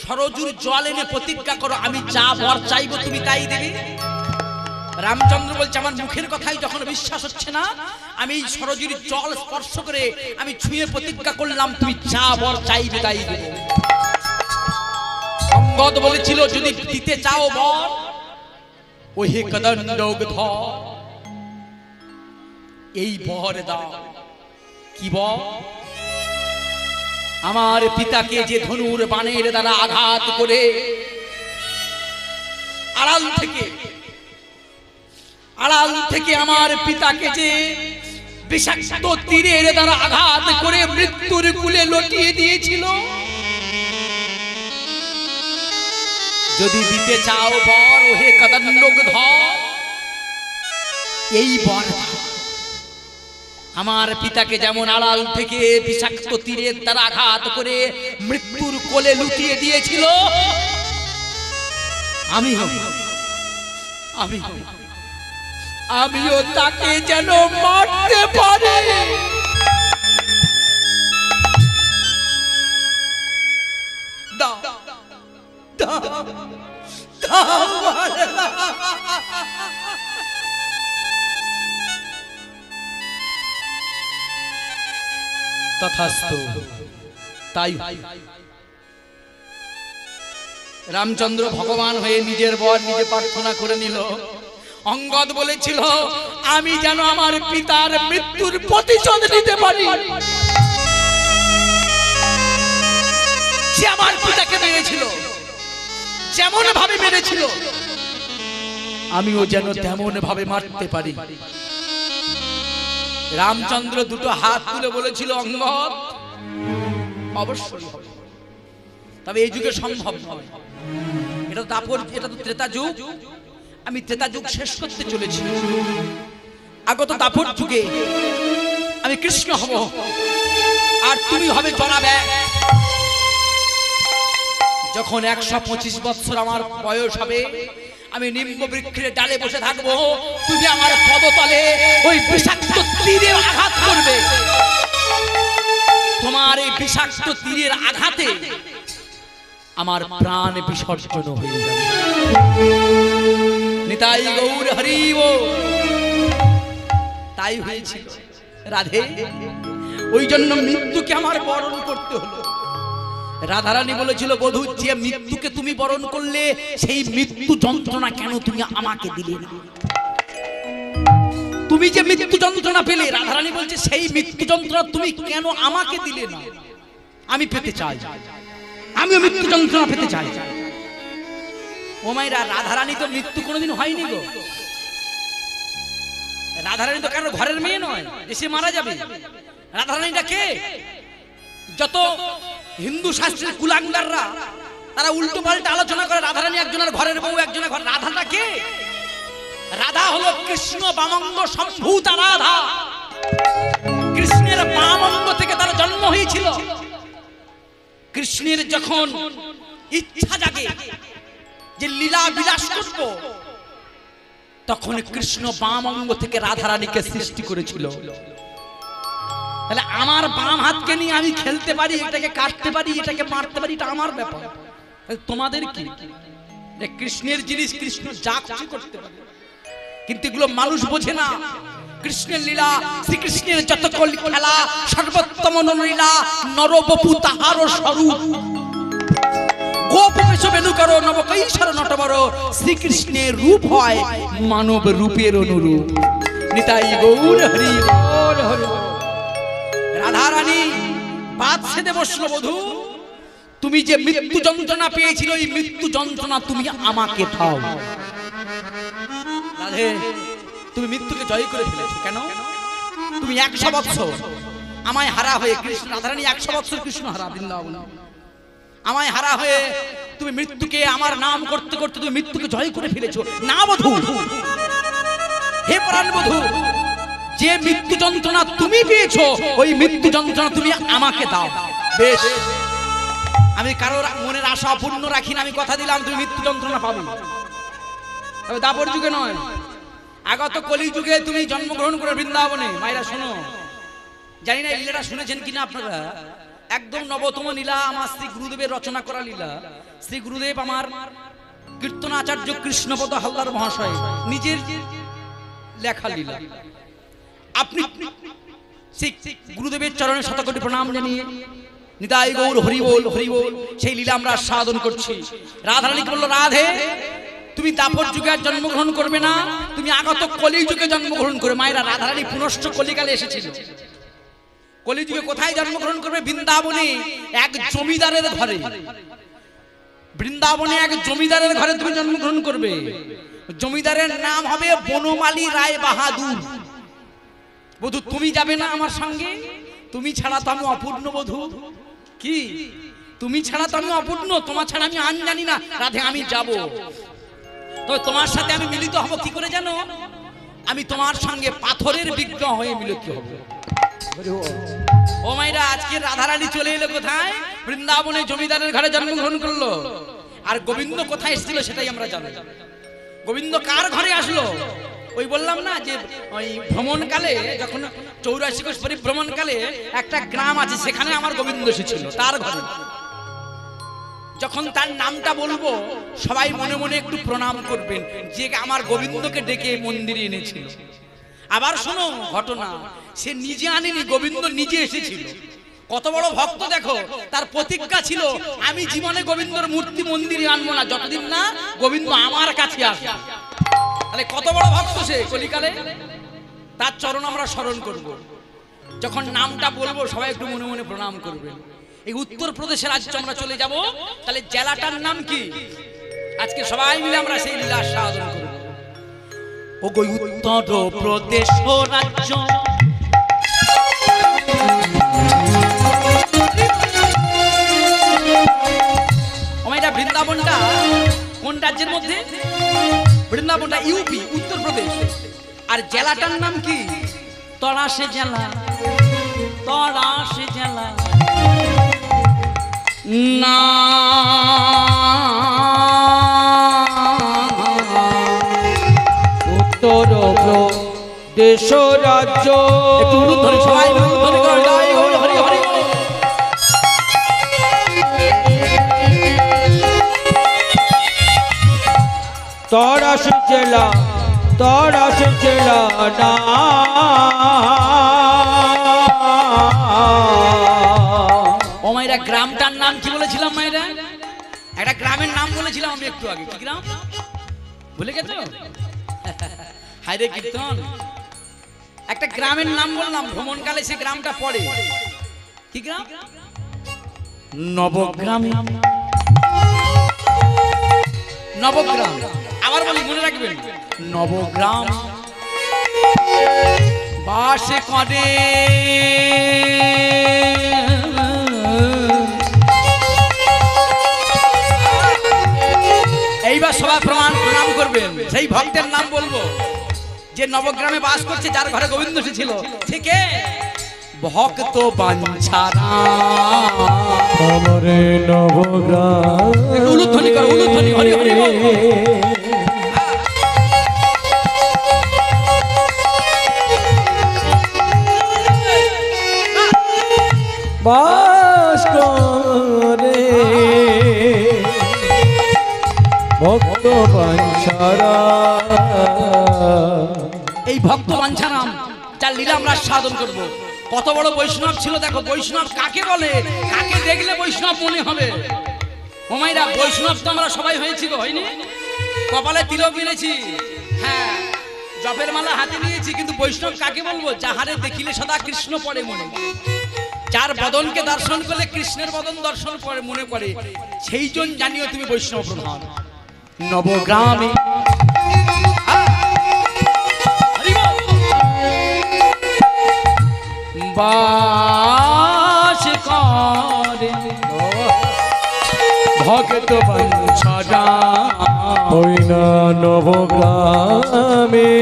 সরজুর জল এনে প্রতিজ্ঞা করো, আমি যা বর চাইবো তুমি তাই দেবে। রামচন্দ্র বলছে, আমার মুখের কথাই যখন বিশ্বাস হচ্ছে না, আমি সরজুর জল স্পর্শ করে আমি ছুঁয়ে প্রতিজ্ঞা করলাম, তুমি যা বর চাইবে তাই দেবে। অঙ্গদ বলেছিল, যদি দিতে চাও বর, ওহে কদণ্ডগধর, এই বর দাও। কি বর? আমার পিতাকে যে ধনুর বাণের দ্বারা আঘাত করে আড়াল থেকে আমার পিতাকে যে বিষাক্ত তীরের দ্বারা আঘাত করে মৃত্যুর কূলে লটিয়ে দিয়েছিল, যদি দিতে চাও বর, ওহে কদণ্ডগধর, এই বর আমার পিতাকে যেমন আড়াল থেকে বিষাক্ত তীরের দ্বারা আঘাত করে মৃত্যুর কোলে লুটিয়ে দিয়েছিল, আমিও তাকে যেন মারতে পারি। তথাস্তু, তাই। রামচন্দ্র ভগবান হয়ে নিজের বর নিজে প্রার্থনা করে নিল। অঙ্গদ বলেছিল, আমি যেন আমার পিতার মৃত্যুর প্রতিশোধ নিতে পারি। সে আমার পিতাকে মেরেছিল, যেমন ভাবে মেরেছিল, আমিও যেন তেমন ভাবে মারতে পারি। রামচন্দ্র দুটো হাত তুলে বলেছিল, অঙ্গদ, অবশ্যই হবে, তবে এই যুগে সম্ভব নয়। এটা তো ত্রেতা যুগ, আমি ত্রেতা যুগ শেষ করতে চলেছি। আগত দাপর যুগে আমি কৃষ্ণ হব, আর তুমি হবে জনাবে। যখন 125 বছর আমার বয়স হবে, আমি নিম্ব বৃক্ষের ডালে বসে থাকবো, তুমি আমার পদতলে ওই বিষাক্ত তীরে আঘাত করবে। তোমার এই বিষাক্ত তীরের আঘাতে আমার প্রাণ বিসর্জন হয়ে যাবে। নিতাই গৌর হরি বল। তাই হয়েছিল রাধে, ওই জন্য মৃত্যুকে আমার বরণ করতে হলো। রাধারানী বলেছিল, বধূ যে মৃত্যুকে তুমি বরণ করলে সেই মৃত্যু যন্ত্রণা কেন তুমি আমাকে দিলে না? তুমি যে মৃত্যু যন্ত্রণা পেলে, রাধারানী বলছে সেই মৃত্যু যন্ত্রণা তুমি কেন আমাকে দিলে না? আমি পেতে চাই, আমিও মৃত্যু যন্ত্রণা পেতে চাই। ও মাইরা, রাধারানী তো মৃত্যু কোনোদিন হয়নি গো। রাধারানী তো কারো ঘরের মেয়ে নয় যে সে মারা যাবে। রাধারানীটা কে? যত হিন্দু শাস্ত্রের কুলাঙ্গাররা তারা উল্টো পাল্টা আলোচনা করে রাধারানী একজনের ঘরের বউ, একজনের ঘর। রাধাটা কে? রাধা হলো কৃষ্ণ বামঙ্গ সম্ভূতা রাধা। কৃষ্ণের বামঙ্গ থেকে তার জন্ম হয়েছিল। কৃষ্ণের যখন ইচ্ছা জাগে যে লীলা বিলাস করব, তখন কৃষ্ণ বামঙ্গ থেকে রাধারানীকে সৃষ্টি করেছিল। তাহলে আমার বাম হাতকে নিয়ে আমি খেলতে পারি, এটাকে কাটতে পারি, এটাকে মারতে পারি, এটা আমার ব্যাপার। তোমাদের কি? কৃষ্ণের জিনিস কৃষ্ণ যা খুশি করতে পারে, কিন্তু এগুলো মানুষ বোঝে না। কৃষ্ণের লীলা, শ্রীকৃষ্ণের যত খেলা, সর্বোত্তম লীলা, নরবপু তাহার স্বরূপ। গোপবেশ বেণুকর নবকৈশোর নটবর, শ্রীকৃষ্ণের রূপ হয় মানব রূপের অনুরূপ। নিতাই গৌর হরি বল হরি। রাধারানী বাদ সেদে বসলো, বধূ তুমি যে মৃত্যু যন্ত্রণা পেয়েছিল, এই মৃত্যু যন্ত্রণা তুমি আমাকে দাও। রাধে, তুমি মৃত্যুকে জয় করে ফেলেছো কেন? তুমি 100 বছর আমায় হারা হয়ে, কৃষ্ণ রাধারানী 100 বছর কৃষ্ণ হারা বৃন্দাবন, আমায় হারা হয়ে তুমি মৃত্যুকে, আমার নাম করতে করতে তুমি মৃত্যুকে জয় করে ফেলেছো। না বধূ, হে প্রাণ বধূ, যে মৃত্যু যন্ত্রণা তুমি পেয়েছো, ওই মৃত্যু যন্ত্রণা তুমি আমাকে দাও। বেশ, আমি কারোর মনের আশা অপূর্ণ রাখি না, আমি কথা দিলাম তুমি মৃত্যু যন্ত্রণা পাবে, তবে দাপর যুগে নয়, আগত কলি যুগে তুমি জন্মগ্রহণ করে বৃন্দাবনে। মায়েরা শোনো, জানি না এই লীলাটা শুনেছেন কিনা আপনারা। একদম নবতম লীলা, আমার শ্রী গুরুদেবের রচনা করা লীলা। শ্রী গুরুদেব আমার কীর্তনাচার্য কৃষ্ণপদ হালদার মহাশয় নিজের লেখা লীলা। আপনি সেই গুরুদেবের চরণে শতকোটি প্রণাম জানিয়ে নিতাই গৌর হরি বল হরি বল সেই লীলা আমরা সাধন করছি। রাধারানীকে বলল, রাধে তুমি দাপর যুগে আর জন্মগ্রহণ করবে না, তুমি আগত কলি যুগে জন্মগ্রহণ করে। মায়েরা, রাধারানী পুনশ্চ কলিকালে এসেছিল। কলিযুগে কোথায় জন্মগ্রহণ করবে? বৃন্দাবনে এক জমিদারের ঘরে। বৃন্দাবনে এক জমিদারের ঘরে তুমি জন্মগ্রহণ করবে। জমিদারের নাম হবে বনমালী রায় বাহাদুর। বধূ তুমি যাবে না আমার সঙ্গে? তুমি ছাড়া তো আমি অপূর্ণ বধূ। কি তুমি ছাড়া তো আমি অপূর্ণ, তোমার ছাড়া আমি আন জানি না। রাধে, আমি যাব, তবে তোমার সাথে আমি মিলিত হব কি করে জানো? আমি তোমার সঙ্গে পাথরের বিগ্রহ হয়ে মিলিত হব। ও মাইরা, আজকে রাধারানী চলে এলো কোথায়? বৃন্দাবনে জমিদারের ঘরে জন্মগ্রহণ করলো। আর গোবিন্দ কোথায় এসেছিল সেটাই আমরা জানি। গোবিন্দ কার ঘরে আসলো? ওই বললাম না যে ওই ভ্রমণকালে, যখন 84 কোষ পরিভ্রমণকালে একটা গ্রাম আছে, সেখানে আমার গোবিন্দ এসেছিল তার ঘরে। যখন তার নামটা বলবো সবাই মনে মনে একটু প্রণাম করবেন যে আমার গোবিন্দকে ডেকে মন্দিরে এনেছিল। আবার শোনো ঘটনা, সে নিজে আনেনি, গোবিন্দ নিজে এসেছিল। কত বড় ভক্ত দেখো, তার প্রতিজ্ঞা ছিল আমি জীবনে গোবিন্দর মূর্তি মন্দিরে আনবো না যতদিন না গোবিন্দ আমার কাছে আসে। তাহলে কত বড় ভক্ত সে কলিকালে। তার চরণ আমরা স্মরণ করব। যখন নামটা বলবো সবাই একটু মনে মনে প্রণাম করবেন। এই উত্তরপ্রদেশের রাজ্য আমরা চলে যাব। তাহলে জেলাটার নাম কি? আজকে সবাই মিলে আমরা সেই লীলা সাধন করব। ও গো উত্তরপ্রদেশ রাজ্য, ওমাইটা বৃন্দাবনটা কোন রাজ্যের মধ্যে? বৃন্দাবনটা ইউপি, উত্তরপ্রদেশ। আর জেলাটার নাম কি? তরাসে জেলা। তরাসে জেলা না উত্তরপ্রদেশ রাজ্য। একটু উলুধ্বনি সবাই উলুধ্বনি করে জয় হরি হরি হরি। তরাস জেলা, তরাস জেলা না ও মাইরা, গ্রামটার নাম কি বলেছি? বলেছিলাম আমি একটু আগে, কি গ্রাম ভুলে গেছো? হায় রে কীর্তন, একটা গ্রামের নাম বললাম, ভ্রমণকালে সে গ্রামটা পড়ে। কি গ্রাম? নবগ্রাম। নবগ্রাম, আবার বলি মনে রাখবেন, নবগ্রাম বাস করে এইবার সবাই প্রণাম করবেন, সেই ভক্তের নাম বলবো যে নবগ্রামে বাস করছে, যার ঘরে গোবিন্দ ছিল। ঠিক ভক্ত বাঞ্ছারাম আমারে নবগ্রাম উলুধ্বনি কর, উলুধ্বনি, হরি হরি বল। বাস করে ভক্ত বাঞ্ছারা। এই ভক্ত বাঞ্ছারাম যার লীলা আমরা সাধন করব। কত বড় বৈষ্ণব ছিল দেখো। বৈষ্ণব কাকে বলে? কাকে দেখলে বৈষ্ণব মনে হবে? ওমাইরা, বৈষ্ণব তো আমরা সবাই হয়েছি গো, হয়নি? কপালে তিলক মেরেছি, হ্যাঁ, জপের মালা হাতে নিয়েছি, কিন্তু বৈষ্ণব কাকে বলবো? যাহারে দেখিলে সদা কৃষ্ণ পড়ে মনে, যার বদনকে দর্শন করলে কৃষ্ণের বদন দর্শন করে মনে করে, সেই জন জানিও তুমি বৈষ্ণব প্রধান। নবগ্রামে বাস করে ভক্ত বাঞ্ছারাম। ওই না নবগ্রামে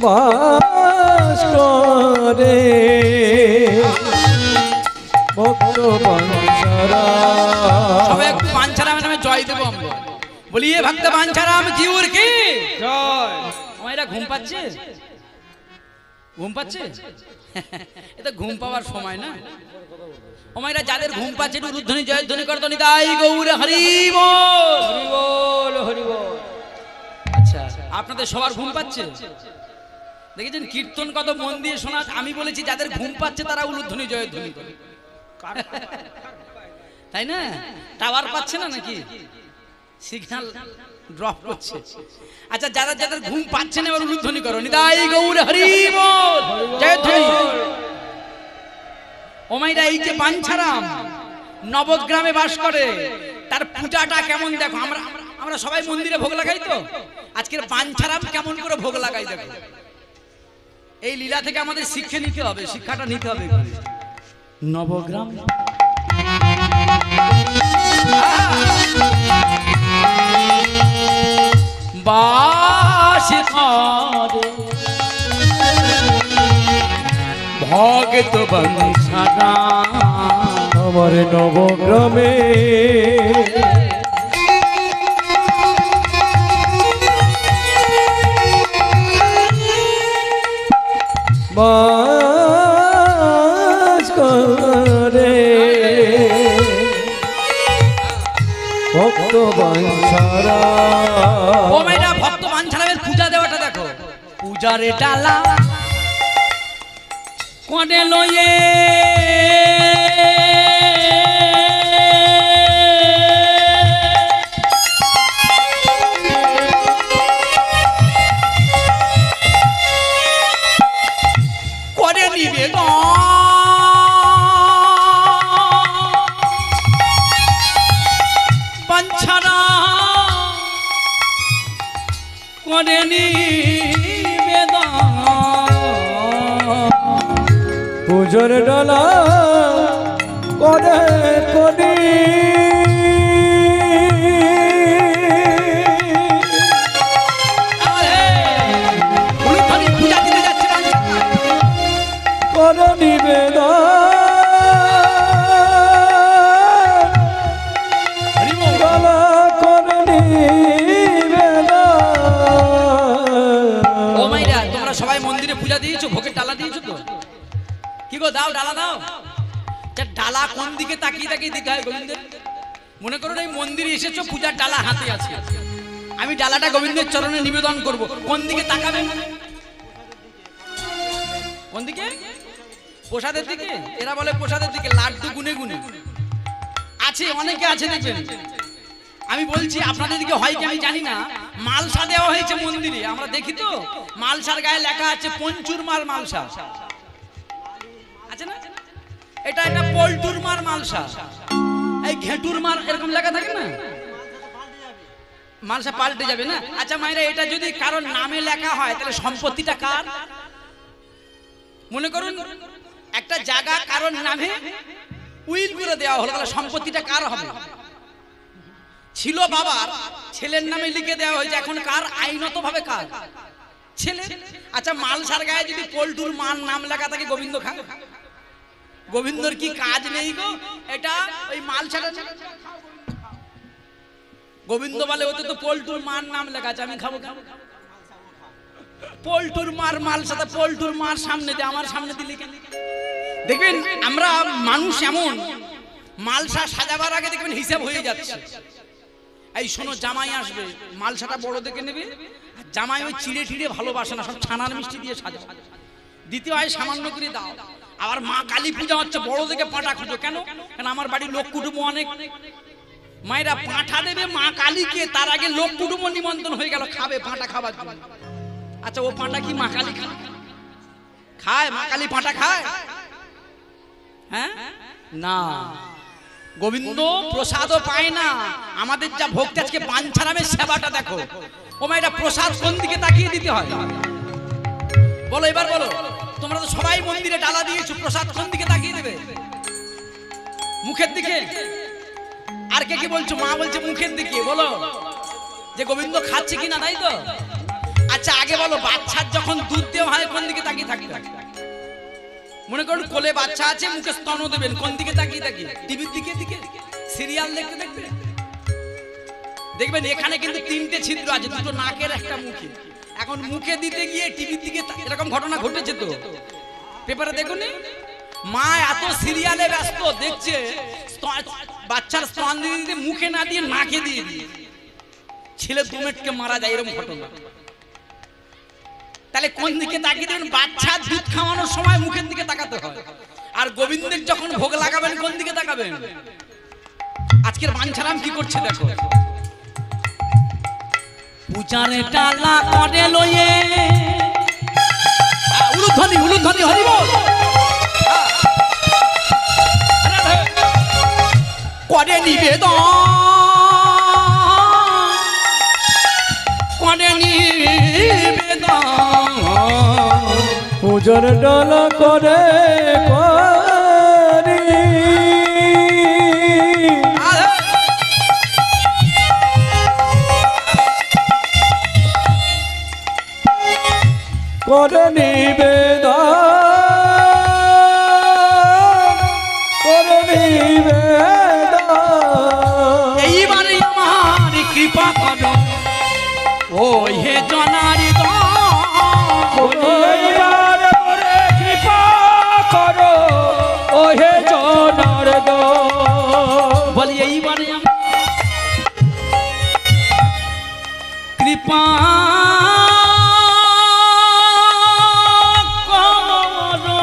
বাস করে ভক্ত বাঞ্ছারা। সবাই একটু বাঞ্ছারামের নামে জয় দেবো আমরা। বলিয়ে ভক্ত বাঞ্ছারাম জিউর কি জয়। আমারা ঘুম পাচ্ছে, ঘুম পাচ্ছে, এটা ঘুম পাওয়ার সময় না। ওমাইরা যাদের ঘুম পাচ্ছে একটু উলুধ্বনি জয়ধ্বনি করতো, নিতাই গৌর হরি বল, হরি বল, হরি বল। আচ্ছা, আপনাদের সবার ঘুম পাচ্ছে? দেখেছেন কীর্তন কত মন দিয়ে শোনা। আমি বলেছি যাদের ঘুম পাচ্ছে তারা উলুধ্বনি জয়ধ্বনি করে, তাই না? টাওয়ার পাচ্ছে না নাকি? সিগন্যাল ড্রপ করছে। আচ্ছা, যারা যাদের ঘুম পাচ্ছে না এবার উলুধ্বনি করো, নিতাই গৌর হরি বল, জয়ধ্বনি। ওমাইরা, এই যে বাঞ্ছারাম নবগ্রামে বাস করে, তার পূজাটা কেমন দেখো। আমরা সবাই মন্দিরে ভোগ লাগাই তো, আজকের বাঞ্ছারাম কেমন করে ভোগ লাগাই দেখো। এই লীলা থেকে আমাদের শিক্ষা নিতে হবে, শিক্ষাটা নিতে হবে। নবগ্রাম বাস করে ভক্ত বাঞ্ছারাম। আমার নবগ্রামে বাস করে ভক্ত বাঞ্ছারা। ও মেয়েরা, ভক্ত বাঞ্ছারামের পূজা দেওয়াটা দেখো। পূজারে ডালা কোনে লয়ে করে নিবেদন, বাঞ্ছারাম করে নিবেদন। পুজোর ডালা করে করি পূজা দিতে যাচ্ছে বাঞ্ছারাম। কর নিবেদন। ডালা করে নিবেদন। ও মাইরা, তোমরা সবাই মন্দিরে পূজা দিয়েছো, ভোগের ডালা দিয়েছো তো? কি গো, দাও ডালা দাও। ডালা কোন দিকে তাকিয়ে তাকিয়ে দিতে হয় গোবিন্দের? মনে করো এই মন্দিরে এসেছো, পূজার ডালা হাতে আছে, আমি ডালাটা গোবিন্দের চরণে নিবেদন করব, কোন দিকে তাকাবেন? কোন দিকে? প্রসাদের দিকে, এরা বলে প্রসাদের দিকে লাড্ডু গুনে গুনে আছে, অনেকে আছে দেখবেন। আমি বলছি আপনাদের দিকে হয় কি আমি জানি না, মালসা দেওয়া হয়েছে মন্দিরে, আমরা দেখি তো মালসার গায়ে লেখা আছে পঞ্চুর মার মালসা আছে না, এটা এটা পল্টুর মার মালসা, এই ঘেটুর মার এরকম লেখা থাকে না, মালসা পাল্টে যাবে না। আচ্ছা মায়েরা, এটা যদি কারোর নামে লেখা হয় তাহলে সম্পত্তিটা কার? মনে করুন একটা জায়গা কারোর নামে উইল করে দেওয়া হলো, তাহলে সম্পত্তিটা কার হবে? ছিল বাবার, ছেলের নামে লিখে দেওয়া হয়েছে, এখন কার? আইনত ভাবে কার? ছেলে। আচ্ছা মালসার গায়ে যদি পল্টুর মার নাম লেখা থাকে, গোবিন্দ খা, গোবিন্দর কি কাজ নেই গো? এটা ওই মালসাটা গোবিন্দ বলে ওতে তো পল্টুর মার নাম লেখা আছে, আমি খাবো খাবো। পল্টুর মার মালসাটা পল্টুর মার সামনে দিয়ে, আমার সামনে দিলে কেন? দেখবেন আমরা মানুষ এমন, মালসা সাজাবার আগে দেখবেন হিসাব হয়ে যাচ্ছে। এই শোনো জামাই আসবে, মালসাটা বড় দেখে নেবে, জামাই ওই চিড়ে টিড়ে ভালোবাসে না, সব ছানার মিষ্টি দিয়ে সাজা, দ্বিতীয় হয় সামান্য করে দাও। আবার মা কালী পূজা হচ্ছে, বড় দেখে পাঁঠা খুঁজো, কেন? কেন আমার বাড়ির লোক কুটুম্ব অনেক, মায়েরা পাঁঠা দেবে মা কালীকে, তার আগে লোক কুটুম্ব নিমন্ত্রণ হয়ে গেল খাবে পাঁঠা খাবার জন্য। আচ্ছা ও পাঁঠা কি মা কালী খায়? মা কালী পাঁঠা খায়? হ্যাঁ না, গোবিন্দ প্রসাদও পায় না। আমাদের যা ভক্তি আজকে বাঞ্ছারামের সেবাটা দেখো, ও মায়েরা প্রসাদ কোন দিকে তাকিয়ে দিতে হয় বলো, এবার বলো। তোমরা তো সবাই মন্দিরে ডালা দিয়েছো, প্রসাদ কোন দিকে তাকিয়ে দেবে? মুখের দিকে। আর কে কি বলছো? মা বলছে মুখের দিকে, বলো যে গোবিন্দ খাচ্ছে কিনা, তাই তো? আচ্ছা আগে বলো, বাচ্চার যখন দুধ দেওয়া হয় কোন দিকে তাকিয়ে থাকতে হয়? মনে করুন কোলে বাচ্চা আছে, মুখে স্তন দেবেন, কোন দিকে তাকিয়ে থাকি? টিভির দিকে দিকে, সিরিয়াল দেখতে দেখতে। দেখবেন এখানে কিন্তু তিনটে ছিদ্র আছে, দুটো নাকের একটা মুখে। এখন মুখে দিতে গিয়ে টিভির দিকে, এরকম ঘটনা ঘটেছে তো পেপারে দেখুন। মা এত সিরিয়ালে ব্যস্ত দেখছে, বাচ্চার স্তন দিতে মুখে না দিয়ে নাকে দিয়ে দিয়ে ছেলে দুমেটকে মারা যায়, এরকম ঘটনা। তাহলে কোন দিকে তাকিয়ে দেবেন? বাচ্চা দুধ খাওয়ানোর সময় মুখের দিকে তাকাতে হয়। আর গোবিন্দের যখন ভোগ লাগাবেন কোন দিকে তাকাবেন? আজকের বাঞ্ছারাম কি করছে দেখো, পূজারে ডালা করে লয়ে, উলুধ্বনি উলুধ্বনি হরি বল, করে নিবেদন, করে নিবেদন, পূজার ডালা করে পারি, করে নিবেদন, করে নিবেদন। এইবারে আমার কৃপা করো, ও হে জনারি কৃপা করো, ও হে জনার বলি, এইবারে কৃপা করো,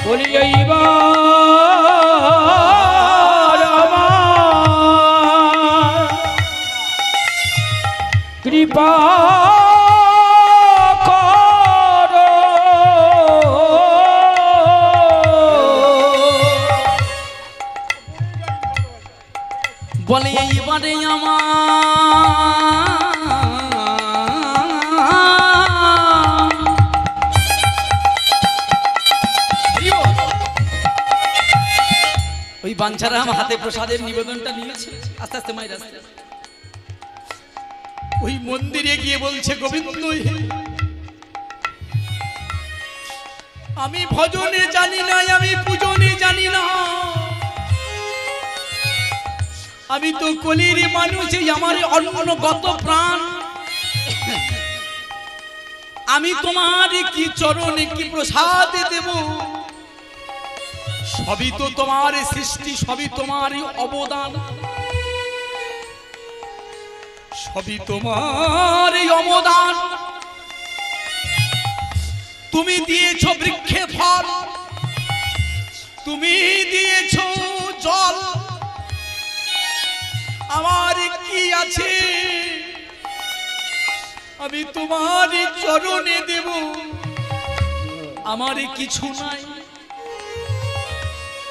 বলি এইবার আমার কৃপা করো, বলে এইবারে আমার ওই বাঞ্ছারাম হাতে প্রসাদের নিবেদনটা নিয়েছে, আস্তে আস্তে মায়ের আস্তে ওই মন্দিরে গিয়ে বলছে, গোবিন্দ আমি ভজনে জানি না, আমি পূজনে জানি না, আমি তো কলির মানুষ, আমার অন্নগত প্রাণ, আমি তোমার কি চরণে কি প্রসাদ দেব? সবই তো তোমার সৃষ্টি, সবই তোমার অবদান, সবই তোমার অবদান। তুমি দিয়েছো বৃক্ষে ফল, তুমি দিয়েছো জল, আমার কি আছে আমি তোমার চরণে দেব? আমার কিছু নাই।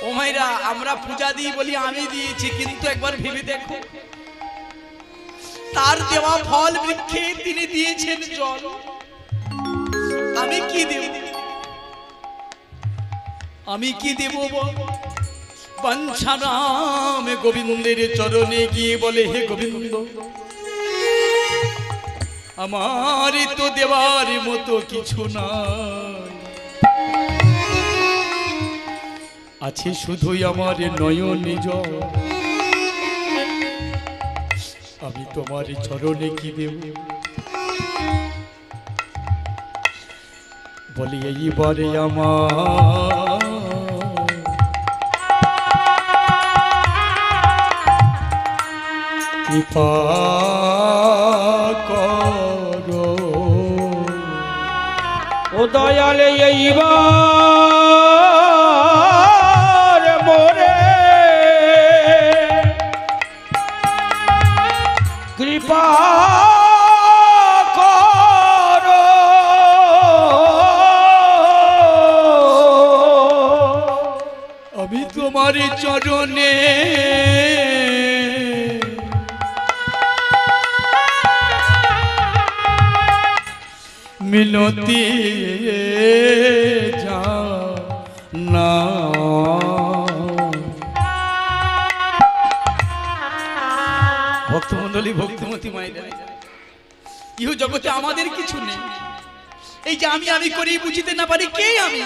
ও মায়েরা, আমরা পূজা দিই বলি আমি দিয়েছি, কিন্তু একবার ভেবে দেখো তার দেওয়া ফল বৃক্ষে তিনি দিয়েছেন জল, আমি কি দেব? আমি কি দেব? বাঞ্ছারাম গোবিন্দের চরণে গিয়ে বলে, হে গোবিন্দ, আমার তো দেওয়ার মতো কিছু নাই, আছে শুধুই আমার নয়ন জল, আমি তোমার চরণে কি দেব? বলি এইবারে আমার কৃপা করো, ও দয়ালে এইবার মোরে কৃপা করো, আমি তোমার চরণে মিনতি জানা। ভক্তমণ্ডলী, ভক্তিমতী মায়েরা, ইহ জগতে আমাদের কিছু নেই। এই যে আমি আমি করি বুঝিতে না পারি কে আমি?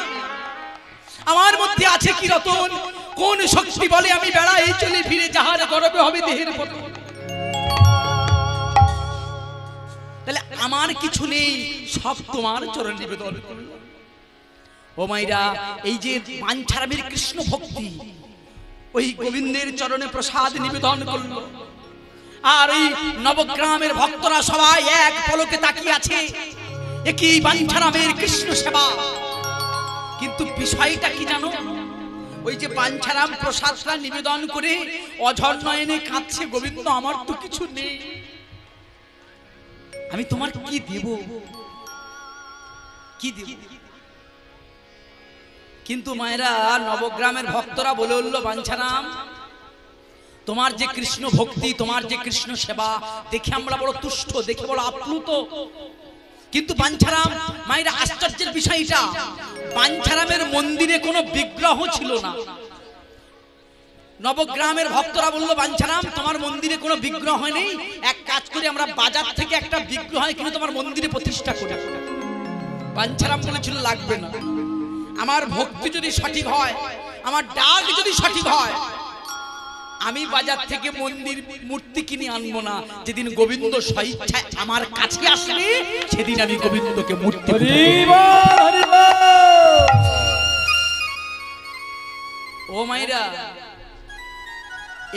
আমার মধ্যে আছে কি রতন? কোন শক্তি বলে আমি বেড়াই চলে ফিরে, যাহার গর্বে হবে দেহের পতন? তাহলে আমার কিছু নেই, সব তোমার চরণ নিবেদন করলাম। ও মাইরা, এই যে বাঞ্ছারামের কৃষ্ণ ভক্তি, ওই গোবিন্দের চরণে প্রসাদ নিবেদন করলো, আর ওই নবগ্রামের ভক্তরা সবাই এক পলকে তাকিয়ে আছে, একই বাঞ্ছারামের কৃষ্ণ সেবা। কিন্তু বিষয়টা কি জানো? ওই যে বাঞ্ছারাম প্রসাদটা নিবেদন করে অঝর নয়নে কাঁদছে, গোবিন্দ আমার তো কিছু নেই, আমি তোমার কি দেব, কি দেব? কিন্তু মায়েরা, নবগ্রামের ভক্তরা বলে উঠল, বাঞ্ছারাম, তোমার যে কৃষ্ণ ভক্তি, তোমার যে কৃষ্ণ সেবা দেখে আমরা বড় তুষ্ট, দেখে বড় আপ্লুত। কিন্তু বাঞ্ছারাম, মায়েরা, আশ্চর্যের বিষয়টা, বাঞ্ছারামের মন্দিরে কোনো বিগ্রহ ছিল না। নবগ্রামের ভক্তরা বললো, বাঞ্ছারাম, তোমার মন্দিরে কোনো বিগ্রহ নেই, এক কাজ করে আমরা বাজার থেকে একটা বিগ্রহ কিনে তোমার মন্দিরে প্রতিষ্ঠা করি। বাঞ্ছারাম বলেছিল, লাগবে না, আমার ভক্তি যদি সঠিক হয়, আমার ডাক যদি সঠিক হয়, আমি বাজার থেকে মন্দির মূর্তি কিনে আনবো না। যেদিন গোবিন্দ স্বইচ্ছায় আমার কাছে আসবে, সেদিন আমি গোবিন্দকে মূর্তি। ও মায়েরা,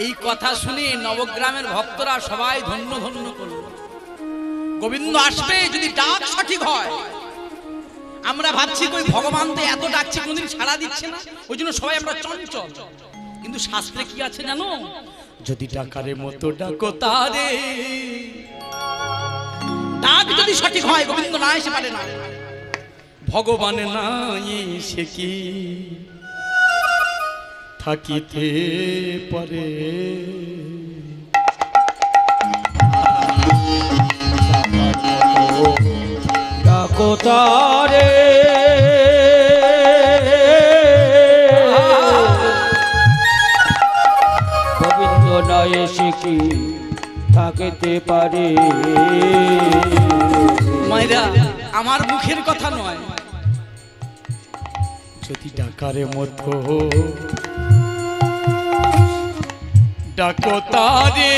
এই কথা শুনে নবগ্রামের ভক্তরা সবাই ধন্য ধন্য করল। গোবিন্দ আসবে যদি ডাক সঠিক হয়। আমরা ভাবছি কই ভগবান তো এত ডাকছে, কোনদিন সাড়া দিচ্ছে না, ওই জন্য সবাই আমরা চঞ্চল। কিন্তু শাস্ত্রে কি আছে জানো? যদি ডাকারে মতো ডাকো তারে, ডাক যদি সঠিক হয়, গোবিন্দ না এসে পারে না। ভগবান নাই সে কি থাকিতে পারে? ডাকো তারে, গোবিন্দ না এসে কি থাকিতে পারে? মায়েরা, আমার মুখের কথা নয়, যদি ডাকারে মতো ডাকো তারে,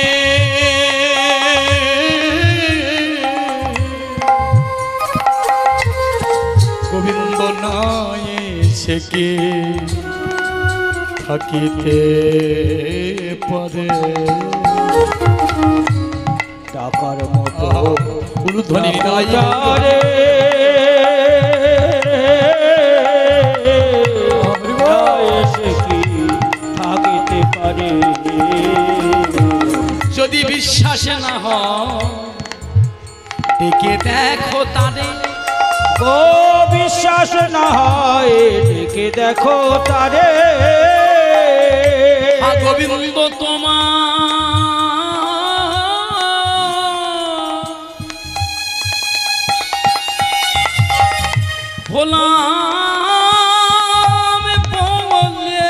গোবিন্দ নাই সে কি থাকিতে পারে? ডাকার মতো উলুধ্বনি ডাকো তারে, যদি বিশ্বাস না হয় ডেকে দেখো তারে, ও বিশ্বাস না হয় ডেকে দেখো তারে, গোবিন্দ তোমার হলাম বলে,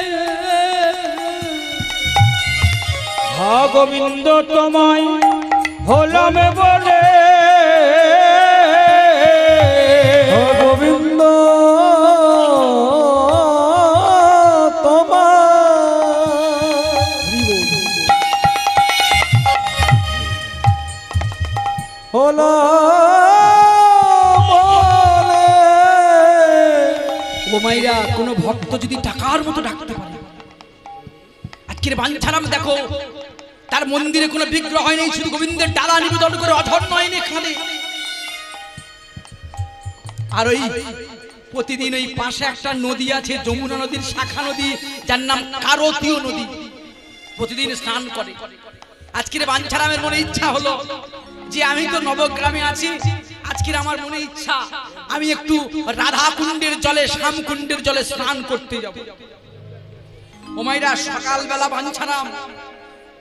হা গোবিন্দ তোমায় হলাম বলে, হা গোবিন্দ মাইরা কোন ভক্ত যদি টাকার মতো ডাকতে পারে, আজকের বাঞ্ছারাম দেখো তার মন্দিরে কোনো বিগ্রহ হয় নাই, শুধু গোবিন্দের ডালা নিবেদন করে অধর নয় খানে। আর ওই প্রতিদিন ওই পাশে একটা নদী আছে, যমুনা নদীর শাখা নদী, যার নাম কারতীয় নদী, প্রতিদিন স্নান করে। আজকের বাঞ্ছারামের মনে ইচ্ছা হলো যে আমি তো নবগ্রামে আছি, আজকের আমার মনে ইচ্ছা আমি একটু রাধা কুণ্ডের জলে, শ্যাম কুণ্ডের জলে স্নান করতে যাব। ও মাইরা সকালবেলা বাঞ্ছারাম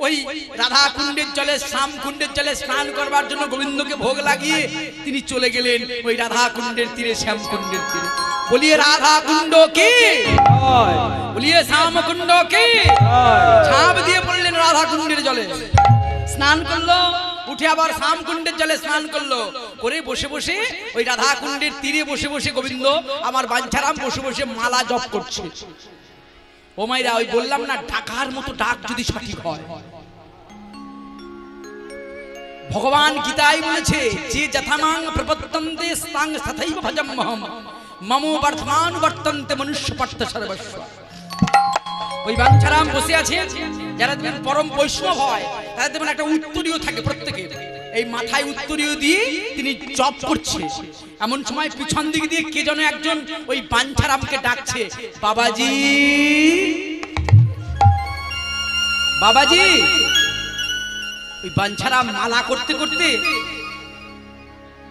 ওই রাধা কুণ্ডের জলে, শ্যাম কুণ্ডের জলে স্নান করবার জন্য গোবিন্দকে ভোগ লাগিয়ে তিনি চলে গেলেন ওই রাধা কুণ্ডের তীরে, শ্যাম কুণ্ডের তীরে। বলিয়ে রাধা কুণ্ড কি, বলিয়ে শ্যাম কুণ্ড কি, ঝাঁপ দিয়ে পড়লেন রাধা কুণ্ডের জলে, স্নান করলো, উঠে আবার শ্যাম কুণ্ডের জলে স্নান করলো, করে বসে বসে ওই রাধা কুণ্ডের তীরে বসে বসে গোবিন্দ আমার বাঞ্ছারাম বসে বসে মালা জপ করছে। ও মাইরা ওই বললাম না, ডাকার মতো ডাক যদি সঠিক হয়, ভগবান গীতায় বলেছে যে যথামাং প্রপত্তন্তে স্তাং তথৈব ভজম্মহম মমো বর্তমান বর্তন্তে মনুষ্য পার্থ সর্বস্ব। ওই বাঞ্ছারাম বসে আছে, যারা দেখবেন পরম বৈষ্ণব হয় তাদের দেখবেন একটা উত্তরীয় থাকে প্রত্যেকের, এই মাথায় উত্তরীয় দিয়ে তিনি জপ করছে। এমন সময় পিছন দিক দিয়ে কে যেন একজন ওই বাঞ্ছারামকে ডাকছে, বাবাজি বাবাজি। ওই বাঞ্ছারাম মালা করতে করতে,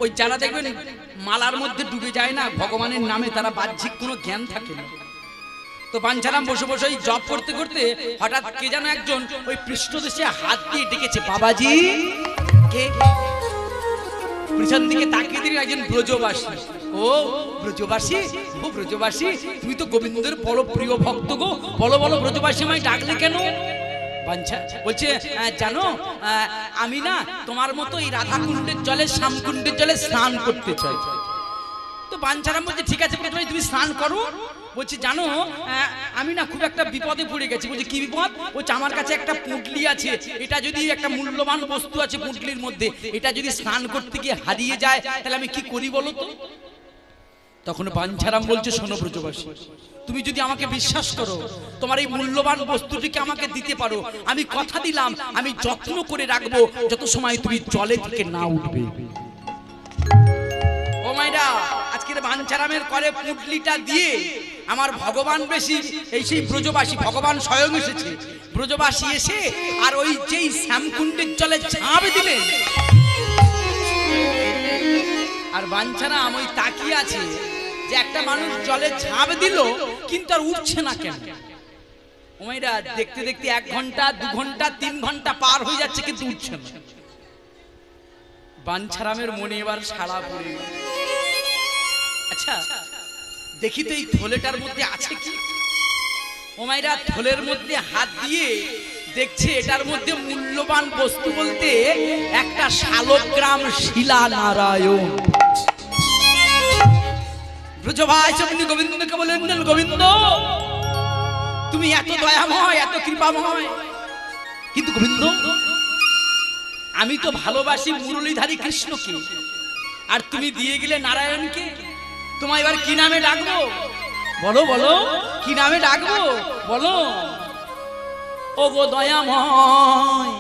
ওই যারা দেখবেন মালার মধ্যে ডুবে যায় না ভগবানের নামে, তারা বাহ্যিক কোনো জ্ঞান থাকে না। তো বাঞ্ছারাম বসে বসে ওই জপ করতে করতে হঠাৎ কে যেন একজন ওই পৃষ্ঠদেশে হাত দিয়ে ডেকেছে, বাবাজি। কে? পিছন দিকে তাকিয়ে দিলেন একজন ব্রজবাসী। ও ব্রজবাসী, ও ব্রজবাসী, তুমি তো গোবিন্দের বড় প্রিয় ভক্ত গো, বলো বলো ব্রজবাসী আমায় ডাকলে কেন? বাঞ্ছা বলছে, জানো আমি না তোমার মতো এই রাধা কুণ্ডের জলে, শ্যাম কুণ্ডের জলে স্নান করতে চাই। তো বাঞ্ছারাম বলছে, ঠিক আছে তুমি স্নান করো। বলছি জানো আমি না খুব একটা বিপদে পড়ে গেছি। বলছি কি বিপদ? বলছে আমার কাছে একটা পুঁটলি আছে, এটা যদি একটা মূল্যবান বস্তু আছে পুঁটলির মধ্যে, এটা যদি স্নান করতে গিয়ে হারিয়ে যায় তাহলে আমি কি করি বলো তো? তখন বাঞ্ছারাম বলছে, শোনো ব্রজবাসী, তুমি যদি আমাকে বিশ্বাস করো, তোমার এই মূল্যবান বস্তুটিকে আমাকে দিতে পারো, আমি কথা দিলাম আমি যত্ন করে রাখবো যত সময় তুমি জলে থেকে না উঠবে। ও মাইরা, আজকের বাঞ্ছারামের করে পুঁটলিটা দিয়ে আমার ভগবান বেশি, এই সেই ব্রজবাসী, ভগবান স্বয়ং এসেছে, ব্রজবাসী এসে আর ওই যেই শ্যামকুণ্ডের জলে ঝাঁপ দিলেন, আর বাঞ্ছারাম ওই তাকিয়ে আছে যে একটা মানুষ জলে ঝাঁপ দিল কিন্তু আর উঠছে না কেন। ও মাইরা, দেখতে দেখতে 1 ঘন্টা 2 ঘন্টা 3 ঘন্টা পার হয়ে যাচ্ছে কিন্তু উঠছে না। বাঞ্ছারামের মনে এবার সাড়া পড়ে গেল, আচ্ছা দেখি তো এই থলেটার মধ্যে আছে কি। ও মাইরা, থলের মধ্যে হাত দিয়ে দেখছে এটার মধ্যে মূল্যবান বস্তু বলতে একটা শালগ্রাম শিলা নারায়ণ। ব্রজভাই আপনি গোবিন্দকে বলেন, গোবিন্দ তুমি এত দয়াময়, এত কৃপাময়, কিন্তু গোবিন্দ আমি তো ভালোবাসি মুরলীধারী কৃষ্ণকে, আর তুমি দিয়ে গেলে নারায়ণকে, তোমায় এবার কি নামে ডাকবো বলো, বলো কি নামে ডাকবো বলো। ও গো দয়াময়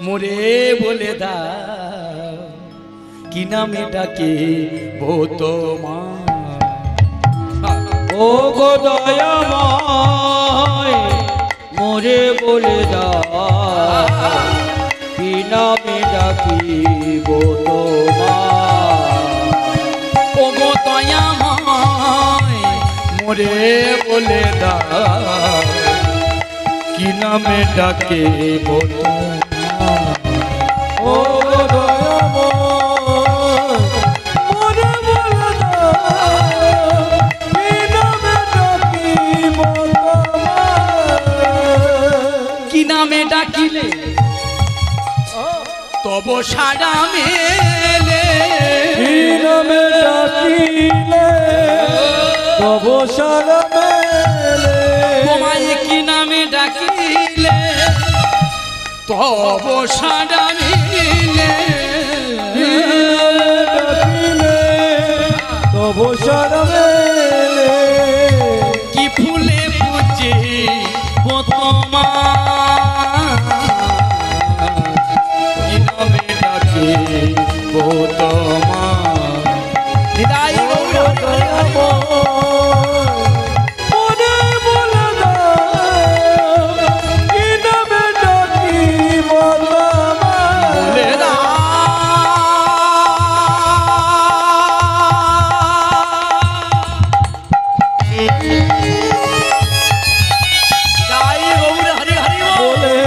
মোরে বলে দাও, কি নামে ডাকে বো তোমার। ও গো দয়াময় মোরে বলে দাও, কি ডাকিব তোমার ওগো দয়াময় মোরে বলে দাও কি নামে ডাকিব তোমার ও দয়াময় মোরে বলে দাও কি নামে ডাকিব তোমার কি নামে ডাকিলে তব সাড়া মেলে কি নামে ডাকিলে তব সাড়া মেলে তোমায় কি নামে ডাকিলে তব সাড়া মেলে ডাকিলে তব সাড়া মেলে কি ফুলে বুঝে কি নামে ডাকিব তোমার হৃদয় মোরে বলে দাও কি নামে ডাকিব তোমার বলে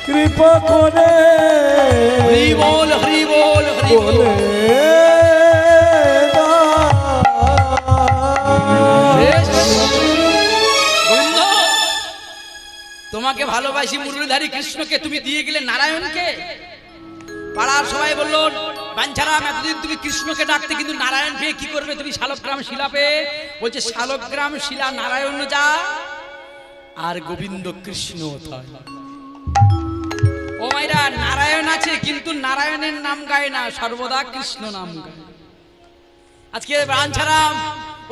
কৃপা করে হরি বল হরি বল হরি বল বলে গোবিন্দ, তোমাকে ভালোবাসি মুরলীধারী কৃষ্ণকে তুমি দিয়ে গেলে নারায়ণকে। পাড়ার সবাই বললো বাঞ্ছারাম এতদিন তুমি কৃষ্ণকে ডাকতে কিন্তু নারায়ণ পেয়ে কি করবে তুমি শালগ্রাম শিলা পেয়ে? বলছে শালগ্রাম শিলা নারায়ণ যা আর গোবিন্দ কৃষ্ণ তাই। ও মাইরা নারায়ণ আছে কিন্তু নারায়ণের নাম গায় না, সর্বদা কৃষ্ণ নাম গায়। আজকে বাঞ্ছারাম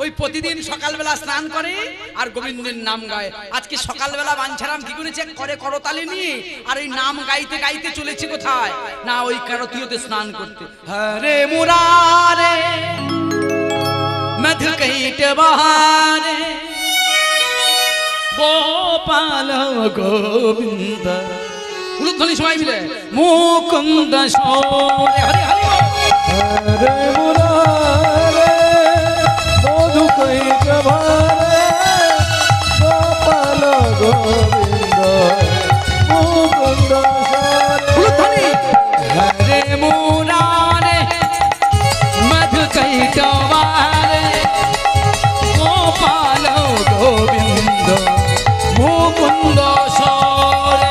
ওই প্রতিদিন সকালবেলা স্নান করে আর গোবিন্দের নাম গায়। আজকে সকালবেলা বাঞ্ছারাম কি করেছে, করে করতালি নিয়ে আর ওই নাম গাইতে গাইতে চলেছে কোথায় না ওই কারতীয়তে স্নান করতে। হরে মুরারে মধু কইট বহারে গোপাল গোবিন্দ উলুধ্বনি সবাই মিলে মুকুন্দ সরে হরে হরে হরে মুরারে মধু কৈট ভারে গোপাল গোবিন্দ মুকুন্দ উলুধ্বনি হরে মুরারে মধু কইট বহারে গোপাল গোবিন্দ মুকুন্দ সরে।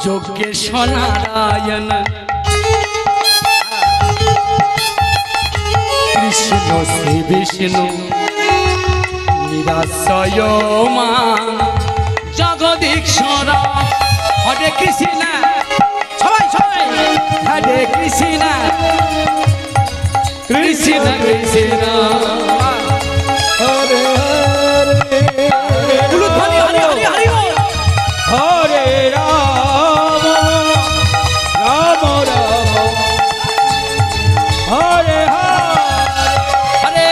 যোগেশ নারায়ণ কৃষ্ণ শ্রী বিষ্ণু নিরাশয় মা জগদীশ্বর হরে কৃষ্ণ সবাই সবাই হরে কৃষ্ণ কৃষ্ণ কৃষ্ণ হরে উলুধ্বনি হরে হরে হরে বল। হরে রাম রাম রাম হরে হরে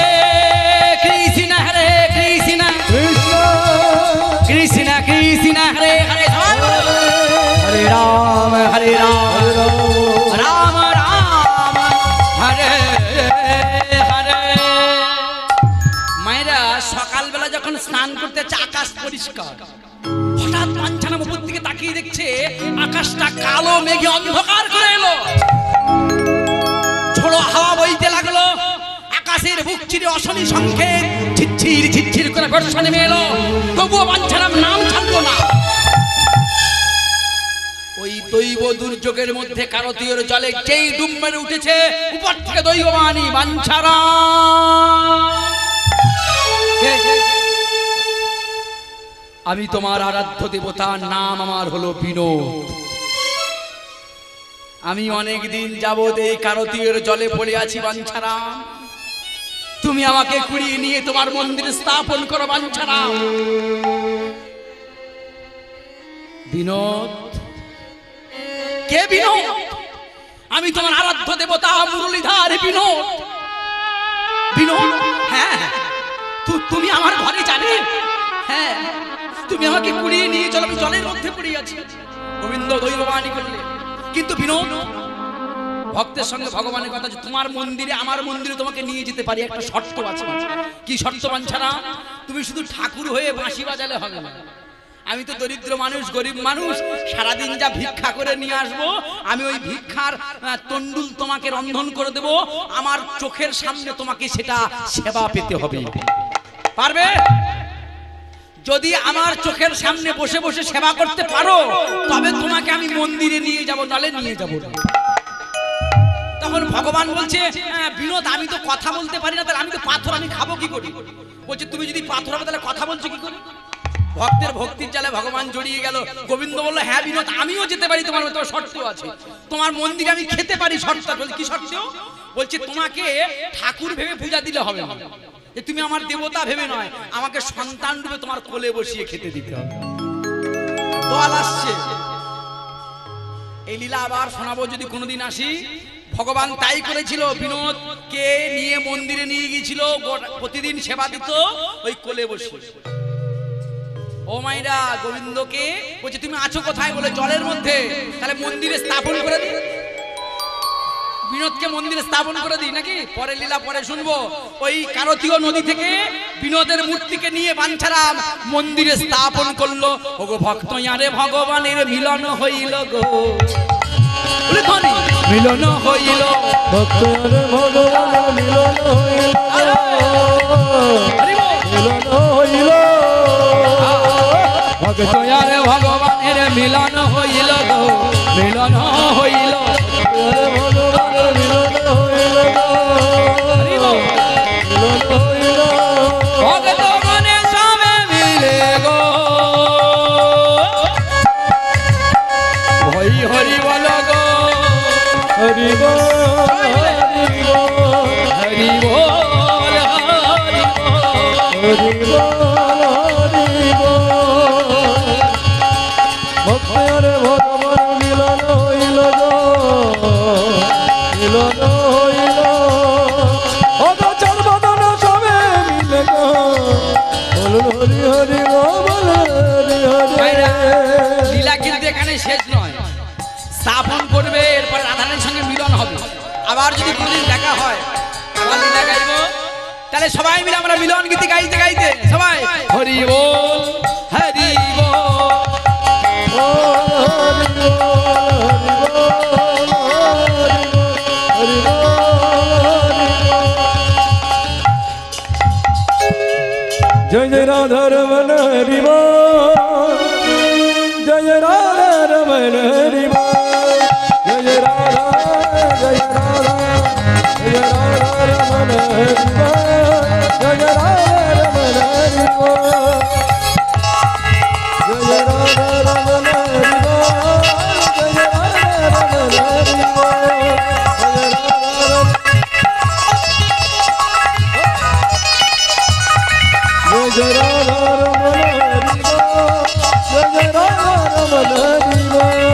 কৃষ্ণ কৃষ্ণ কৃষ্ণ কৃষ্ণ হরে হরে সবাই বলো। হরে রাম রাম রাম হরে হরে। মায়েরা সকালবেলা যখন স্নান করতে যাচ্ছে আকাশ পরিষ্কার, হঠাৎ বাঞ্ছারাম উপর দিকে তাকিয়ে দেখছে আকাশটা কালো মেঘে অন্ধকার করে এলো। ঝোড়ো হাওয়া বইতে লাগলো, আকাশের বুক চিরে অশনি সংকেত ঝিরঝির ঝিরঝির করে বর্ষা নেমে এলো। তবুও বাঞ্ছারাম নাম ছাড়লো না। ওই দৈব দুর্যোগের মধ্যে কারতীয়র জলে যেই ডুব মেরে উঠেছে উপর থেকে দৈববাণী বাঞ্ছারাম আমি তোমার আরাধ্য দেবতার নাম আমার হলো বিনোদ। আমি অনেক দিন যাবত এই কারতীয়ের জলে পড়ে আছি বাঞ্ছারাম, তুমি আমাকে কুড়িয়ে নিয়ে তোমার মন্দিরে স্থাপন করো বাঞ্ছারাম। বিনোদ, কে বিনোদ? আমি তোমার আরাধ্য দেবতা মুরলীধর বিনোদ। বিনোদ, হ্যাঁ তুমি আমার ঘরে যাবে? হ্যাঁ, তুমি আমাকে কুড়িয়ে নিয়ে চলো, আমি জলের মধ্যে পড়ে আছি। গোবিন্দ দৈববাণী করলে, কিন্তু বিনোদ, ভক্তের সঙ্গে ভগবানের কথা, তোমার মন্দিরে আমার মন্দিরে তোমাকে নিয়ে যেতে পারি, একটা শর্ত আছে। কি শর্ত বাঞ্ছারা? তুমি শুধু ঠাকুর হয়ে বাঁশি বাজালে হবে না। আমি তো দরিদ্র মানুষ, গরিব মানুষ, সারাদিন যা ভিক্ষা করে নিয়ে আসবো, আমি ওই ভিক্ষার তন্ডুল তোমাকে রন্ধন করে দেব, আমার চোখের সামনে তোমাকে সেটা সেবা পেতে হবে। পারবে? যদি আমার চোখের সামনে বসে বসে সেবা করতে পারো, তবে তোমাকে আমি মন্দিরে নিয়ে যাব, নালে নিয়ে যাব না। তখন ভগবান বলছে, বিনোদ আমি তো কথা বলতে পারি না, তাহলে আমি তো পাথর, আমি খাবো কি করে? বলছে তুমি যদি পাথর হবে তাহলে কথা বলছো কি করে? ভক্তের ভক্তির জালে ভগবান জড়িয়ে গেল। গোবিন্দ বলল, হ্যাঁ বিনোদ, আমিও যেতে পারি, তোমার মতো শর্ত আছে। তোমার মন্দিরে আমি খেতে পারি, শর্ত। কি শর্ত? বলছে তোমাকে ঠাকুর ভেবে পূজা দিলে হবে না, তুমি আমার দেবতা ভেবে নয়, আমাকে সন্তান রূপে তোমার কোলে বসিয়ে খেতে দিতে হবে। দল আসছে, এই লীলা আবার শোনাবো যদি কোনোদিন আসি। ভগবান তাই করেছিল, বিনোদকে নিয়ে মন্দিরে নিয়ে গিয়েছিল, প্রতিদিন সেবা দিত ওই কোলে বসে। ও মাইরা, গোবিন্দকে বলছে তুমি আছো কোথায়? বলে জলের মধ্যে। তাহলে মন্দিরে স্থাপন করে দিই, বিনোদকে মন্দিরে স্থাপন করে দিই নাকি? পরে লীলা পরে শুনবো। ওই কারতীয় নদী থেকে বিনোদের মূর্তিকে নিয়ে বাঞ্ছারাম মন্দিরে স্থাপন করলো। ওগো ভক্ত আরে ভগবানের মিলন হইল গো, মিলন হইল, ভক্ত আরে ভগবানের মিলন হইল, মিলন হইল, ভক্ত আরে ভগবানের মিলন হইল গো, মিলন হইল, ভগবানের মিলন হইল, মিলন হইল, ভক্ত মনে সবে মিলে গো, হরি হরি বল গো, হরি বল, হরি বল, হরি বল, হরি বল, হরি বল, হরি বল, ভক্ত আরে ভগবান মিলন হইল গো, মিলন হইল, ওগো চর্বদন সবে মিলে গো, বলুন হরি হরি গো, বলুন হরি হরি। লীলা কিন্তু এখানে শেষ নয়, স্থাপন করবে, এরপর রাধারানীর সঙ্গে মিলন হবে। আবার যদি কোনদিন দেখা হয়, আবার লীলা গাইব, তাহলে সবাই মিলে আমরা মিলন গীতি গাইতে গাইতে সবাই হরি বল, হরি বল, जय जय राधा रमन हरि बोल, जय जय राधा रमन हरि बोल, जय जय राधा, जय राधा, जय राधा रमन हरि बोल, जय जय राधा रमन हरि बोल, जय जय राधा रमन हरि बोल, जय जय राधा रमन हरि बोल, जय जय राधा रमन हरि बोल, जय जय राधा रमन हरि बोल, রাধা রমন হরি বল,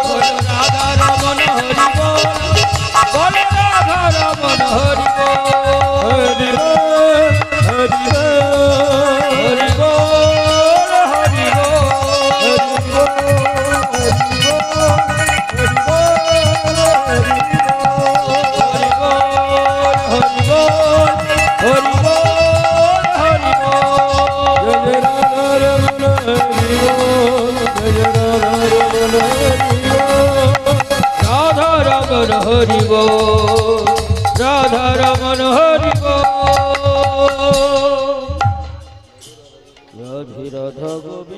বল রাধা রমন হরি বল, हरि बोल, हरि बोल, हरि बोल, हरि बोल, हरि बोल, हरि बोल, हरि बोल, हरि बोल, हरि बोल, हरि बोल, जय जय राधा रमन हरि बोल, जय जय राधा रमन हरि बोल, राधा रमन हरि बोल, राधा रमन हरि बोल, राधे राधा गोविंद।